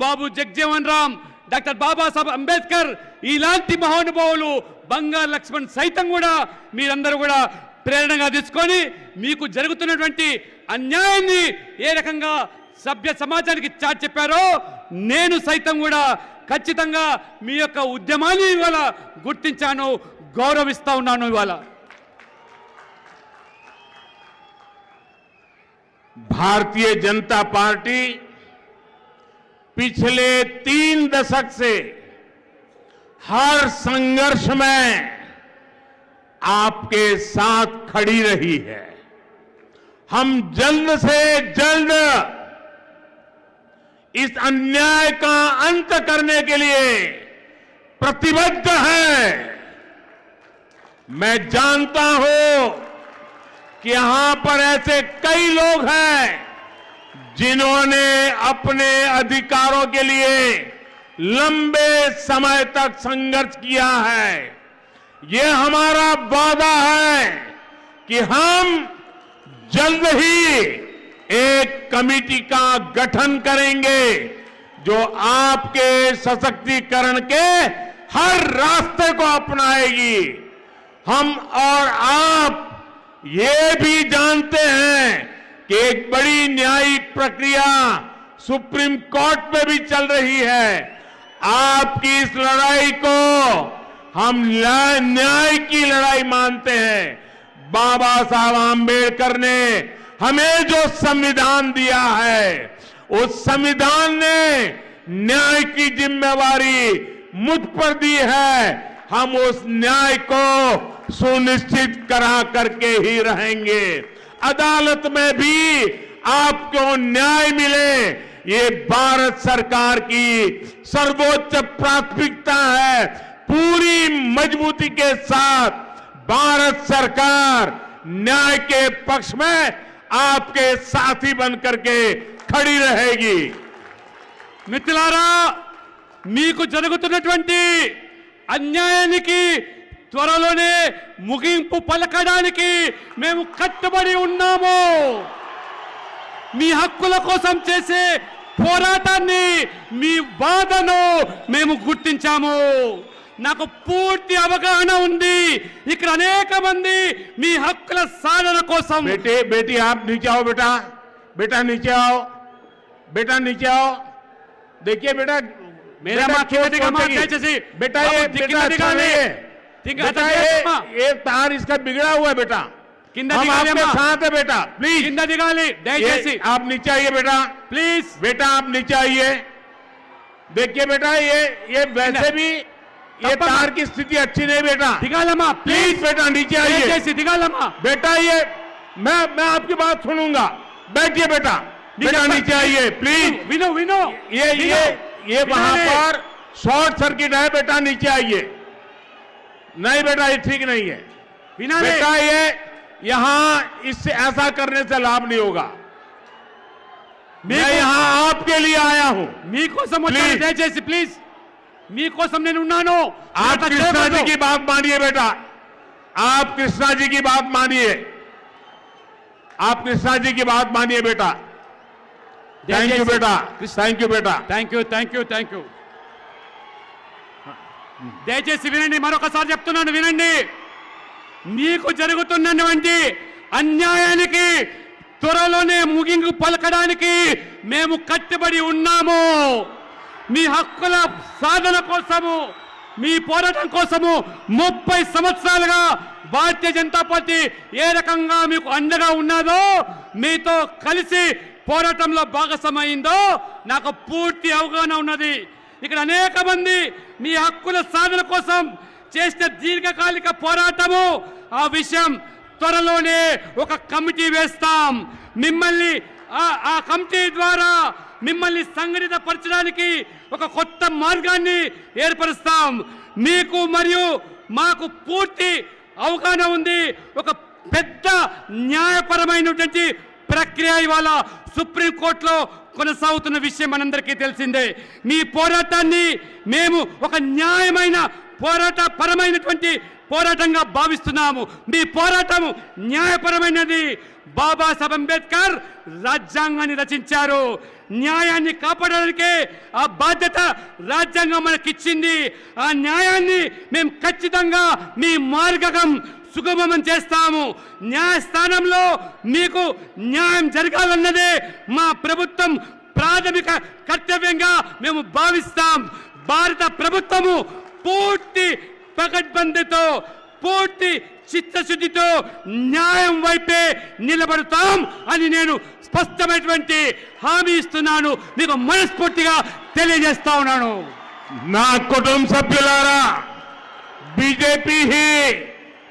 బాబు జగజ్జీవన్ రామ్, డాక్టర్ బాబాసాహెబ్ అంబేద్కర్ ఇలాంటి మహానుభావులు, బంగారు లక్ష్మణ్ సైతం కూడా మీరందరూ కూడా ప్రేరణగా తీసుకొని మీకు జరుగుతున్నటువంటి అన్యాయాన్ని ఏ రకంగా సభ్య సమాజానికి చాటి చెప్పారో, నేను సైతం కూడా ఖచ్చితంగా మీ యొక్క ఉద్యమాన్ని ఇవాళ గుర్తించాను, గౌరవిస్తా ఉన్నాను. ఇవాళ भारतीय जनता पार्टी पिछले 3 दशक से हर संघर्ष में आपके साथ खड़ी रही है। हम जल्द से जल्द इस अन्याय का अंत करने के लिए प्रतिबद्ध हैं। मैं जानता हूं कि यहां पर ऐसे कई लोग हैं जिन्होंने अपने अधिकारों के लिए लंबे समय तक संघर्ष किया है। ये हमारा वादा है कि हम जल्द ही एक कमेटी का गठन करेंगे जो आपके सशक्तिकरण के हर रास्ते को अपनाएगी। हम और आप ये भी जानते हैं कि एक बड़ी न्यायिक प्रक्रिया सुप्रीम कोर्ट में भी चल रही है। आपकी इस लड़ाई को हम न्याय की लड़ाई मानते हैं। बाबा साहब आंबेडकर ने हमें जो संविधान दिया है, उस संविधान ने न्याय की जिम्मेवारी मुझ पर दी है। हम उस न्याय को सुनिश्चित करा करके ही रहेंगे। अदालत में भी आपको न्याय मिले, ये भारत सरकार की सर्वोच्च प्राथमिकता है। पूरी मजबूती के साथ भारत सरकार न्याय के पक्ष में आपके साथी बनकर के खड़ी रहेगी। మిత్రులారా, మీకు జరుగుతున్నటువంటి అన్యాయానికి త్వరలోనే ముగింపు పలకడానికి మేము కట్టుబడి ఉన్నాము. మీ హక్కుల కోసం చేసే పోరాటాన్ని, మీ బాధను మేము గుర్తించాము. నాకు పూర్తి అవగాహన ఉంది. ఇక్కడ అనేక మంది మీ హక్కుల సాధన కోసం. बेटी आप नीचे आओ, बेटा नीचे आओ, बेटा नीचे आओ। देखिए बेटा, मेरा माँ बेटा ये तार इसका बिगड़ा हुआ है बेटा, हम आपके साथ है बेटा। प्लीज आप नीचे आइए बेटा, प्लीज बेटा आप नीचे आइए। देखिए बेटा, ये वैसे भी ये तार की स्थिति अच्छी नहीं बेटा। दिगालम्मा प्लीज बेटा नीचे आइए। दिगालम्मा बेटा ये मैं आपकी बात सुनूंगा। बैठिए बेटा, बेटा नीचे आइए प्लीज। विनो ये वहां पर शॉर्ट सर्किट है बेटा, नीचे आइए। नहीं बेटा, ये ठीक नहीं है बेटा। ये यहां इससे ऐसा करने से लाभ नहीं होगा। मैं यहां आपके लिए आया हूं। మీకోసం వచ్చాను, దయచేసి ప్లీజ్ మీకోసం నేను ఉన్నాను. आप कृष्णा जी की बात मानिए बेटा, आप कृष्णा जी की बात मानिए, आप कृष्णा जी की बात मानिए बेटा। थैंक यू बेटा, थैंक यू बेटा, థ్యాంక్ యూ. దయచేసి వినండి, మరొకసారి చెప్తున్నాను వినండి. మీకు జరుగుతున్నటువంటి అన్యాయానికి త్వరలోనే ముగింపు పలకడానికి మేము కట్టుబడి ఉన్నాము. మీ హక్కుల సాధన కోసము, మీ పోరాటం కోసము 30 సంవత్సరాలుగా భారతీయ జనతా పార్టీ ఏ రకంగా మీకు అండగా ఉన్నదో, మీతో కలిసి పోరాటంలో భాగస్వామైందో నాకు పూర్తి అవగాహన ఉన్నది. ఇక్కడ అనేక మంది మీ హక్కుల సాధన కోసం చేసిన దీర్ఘకాలిక పోరాటము, ఆ విషయం త్వరలోనే ఒక కమిటీ వేస్తాం. మిమ్మల్ని ఆ కమిటీ ద్వారా మిమ్మల్ని సంఘటితపరచడానికి ఒక కొత్త మార్గాన్ని ఏర్పరుస్తాం. మీకు మరియు మాకు పూర్తి అవగాహన ఉంది. ఒక పెద్ద న్యాయపరమైనటువంటి ప్రక్రియ ఇవాళ సుప్రీంకోర్టులో కొనసాగుతున్న విషయం మనందరికీ తెలిసిందే. మీ పోరాటాన్ని మేము ఒక న్యాయమైన పరమైనటువంటి పోరాటంగా భావిస్తున్నాము. మీ పోరాటం న్యాయపరమైనది. బాబాసాహెబ్ అంబేద్కర్ రాజ్యాంగాన్ని రచించారు. న్యాయాన్ని కాపాడడానికే ఆ బాధ్యత రాజ్యాంగం మనకిచ్చింది. ఆ న్యాయాన్ని మేము ఖచ్చితంగా మీ మార్గం సుగమం చేస్తాము. న్యాయస్థానంలో మీకు న్యాయం జరగాలన్నదే మా ప్రభుత్వం ప్రాథమిక కర్తవ్యంగా మేము భావిస్తాం. భారత ప్రభుత్వము పూర్తి పకడ్బందీతో, పూర్తి చిత్తశుద్ధితో న్యాయం వైపే నిలబడతాం అని నేను స్పష్టమైనటువంటి హామీ ఇస్తున్నాను. మీకు మనస్ఫూర్తిగా తెలియజేస్తా ఉన్నాను. నా కుటుంబ సభ్యులారా, बीजेपी ही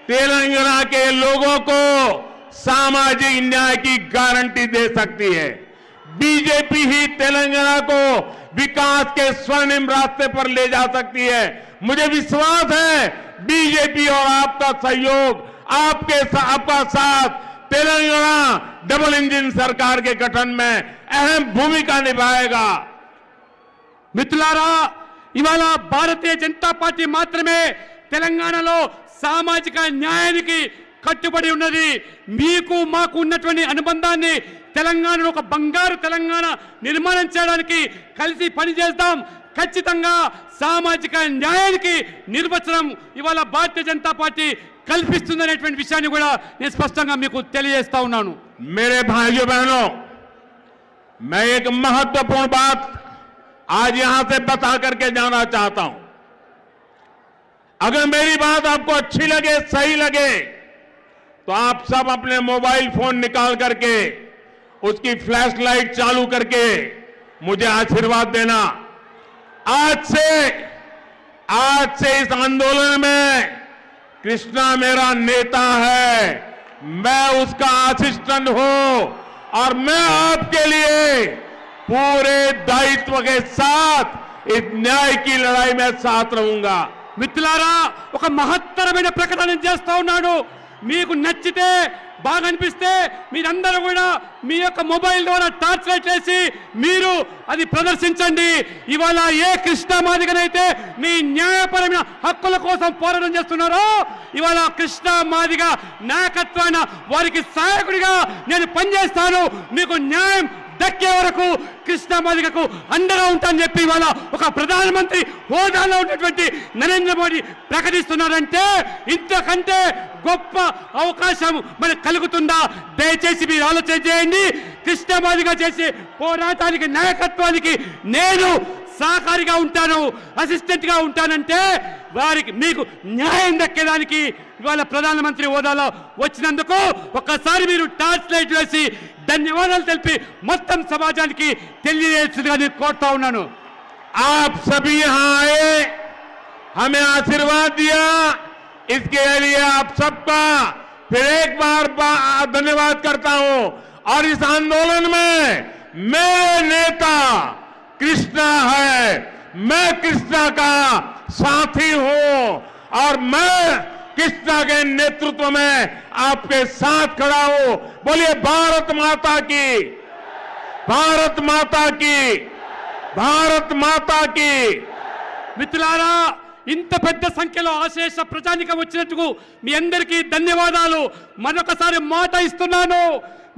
तेलंगाना के लोगों को सामाजिक न्याय की गारंटी दे सकती है। बीजेपी ही तेलंगाना को विकास के स्वर्णिम रास्ते पर ले जा सकती है। मुझे विश्वास है बीजेपी और आपका सहयोग, आपका साथ तेलंगाना डबल इंजन सरकार के गठन में अहम भूमिका निभाएगा। మిత్రులారా, ఇవాళ భారతీయ జనతా పార్టీ మాత్రమే తెలంగాణలో సామాజిక న్యాయానికి కట్టుబడి ఉన్నది. మీకు మాకు ఉన్నటువంటి అనుబంధాన్ని తెలంగాణలో ఒక బంగారు తెలంగాణ నిర్మాణం చేయడానికి కలిసి పనిచేద్దాం. ఖచ్చితంగా సామాజిక న్యాయానికి నిర్వచనం ఇవాళ భారతీయ జనతా పార్టీ కల్పిస్తుందనేటువంటి విషయాన్ని కూడా నేను స్పష్టంగా మీకు తెలియజేస్తా ఉన్నాను. मेरे भाइयों बहनों, मैं एक महत्वपूर्ण बात आज यहां से बता करके जाना चाहता हूं। अगर मेरी बात आपको अच्छी लगे, सही लगे, तो आप सब अपने मोबाइल फोन निकाल करके उसकी फ्लैश लाइट चालू करके मुझे आशीर्वाद देना। आज से इस आंदोलन में कृष्णा मेरा नेता है, मैं उसका असिस्टेंट हूं और मैं आपके लिए पूरे दायित्व के साथ इस न्याय की लड़ाई में साथ रहूंगा। మిత్రులారా, ఒక మహత్తరమైన ప్రకటన చేస్తా ఉన్నాను. మీకు నచ్చితే, బాగా అనిపిస్తే మీరందరూ కూడా మీ యొక్క మొబైల్ ద్వారా టార్చ్ లైట్ వేసి మీరు అది ప్రదర్శించండి. ఇవాళ ఏ కృష్ణా మాదిగనైతే మీ న్యాయపరమైన హక్కుల కోసం పోరాటం చేస్తున్నారో, ఇవాళ కృష్ణా మాదిగ నాయకత్వాన వారికి సహాయకుడిగా నేను పనిచేస్తాను. మీకు న్యాయం దక్కే వరకు కృష్ణా మాదిగకు అండగా ఉంటానని చెప్పి ఇవాళ ఒక ప్రధానమంత్రి హోదాలో ఉన్నటువంటి నరేంద్ర మోడీ ప్రకటిస్తున్నారంటే ఇంతకంటే గొప్ప అవకాశం మనకు కలుగుతుందా? దయచేసి మీరు ఆలోచన చేయండి. కృష్ణా మాదిగ చేసే పోరాటానికి, నాయకత్వానికి నేను సహకారిగా ఉంటాను, అసిస్టెంట్ గా ఉంటానంటే వారికి మీకు న్యాయం దక్కేదానికి ఇవాళ ప్రధానమంత్రి హోదాలో వచ్చినందుకు ఒక్కసారి మీరు టార్చ్ లైట్ వేసి ధన్యవాదాలు తెలిపి మొత్తం సమాజానికి తెలియజేస్తుందిగా నేను కోరుతా ఉన్నాను. आप सभी यहां आए, हमें आशीर्वाद दिया, इसके लिए आप सबका फिर एक बार धन्यवाद करता हूं। और इस आंदोलन में मेरे नेता कृष्णा है, मैं कृष्णा का साथी हूं और मैं कृष्णा के नेतृत्व में आपके साथ खड़ा हूं। बोलिए भारत माता की, भारत माता की, भारत माता की। మిత్రులారా, ఇంత పెద్ద సంఖ్యలో అశేష ప్రజానికం వచ్చినందుకు మీ అందరికీ ధన్యవాదాలు. మరొకసారి మాట ఇస్తున్నాను,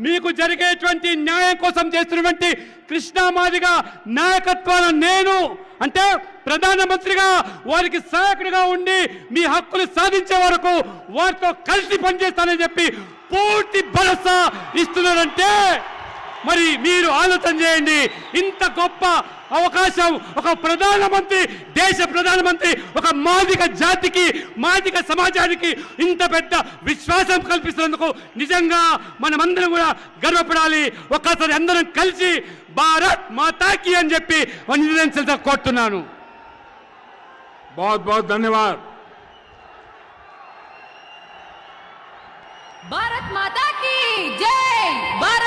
మీకు జరిగేటువంటి న్యాయం కోసం చేస్తున్నటువంటి కృష్ణా మాదిగ నాయకత్వాన్ని నేను అంటే ప్రధానమంత్రిగా వారికి సహాయకుడిగా ఉండి మీ హక్కులు సాధించే వరకు వారితో కలిసి పనిచేస్తానని చెప్పి పూర్తి భరోసా ఇస్తున్నారంటే మరి మీరు ఆలోచన చేయండి. ఇంత గొప్ప అవకాశం ఒక ప్రధానమంత్రి, దేశ ప్రధానమంత్రి ఒక మాదిగ జాతికి, మాదిగ సమాజానికి ఇంత పెద్ద విశ్వాసం కల్పిస్తున్నందుకు నిజంగా మనమందరం కూడా గర్వపడాలి. ఒక్కసారి అందరం కలిసి భారత్ మాతాకి అని చెప్పి నివేదించాలని కోరుతున్నాను. बहुत बहुत धन्यवाद. भारत माता की जय. भारत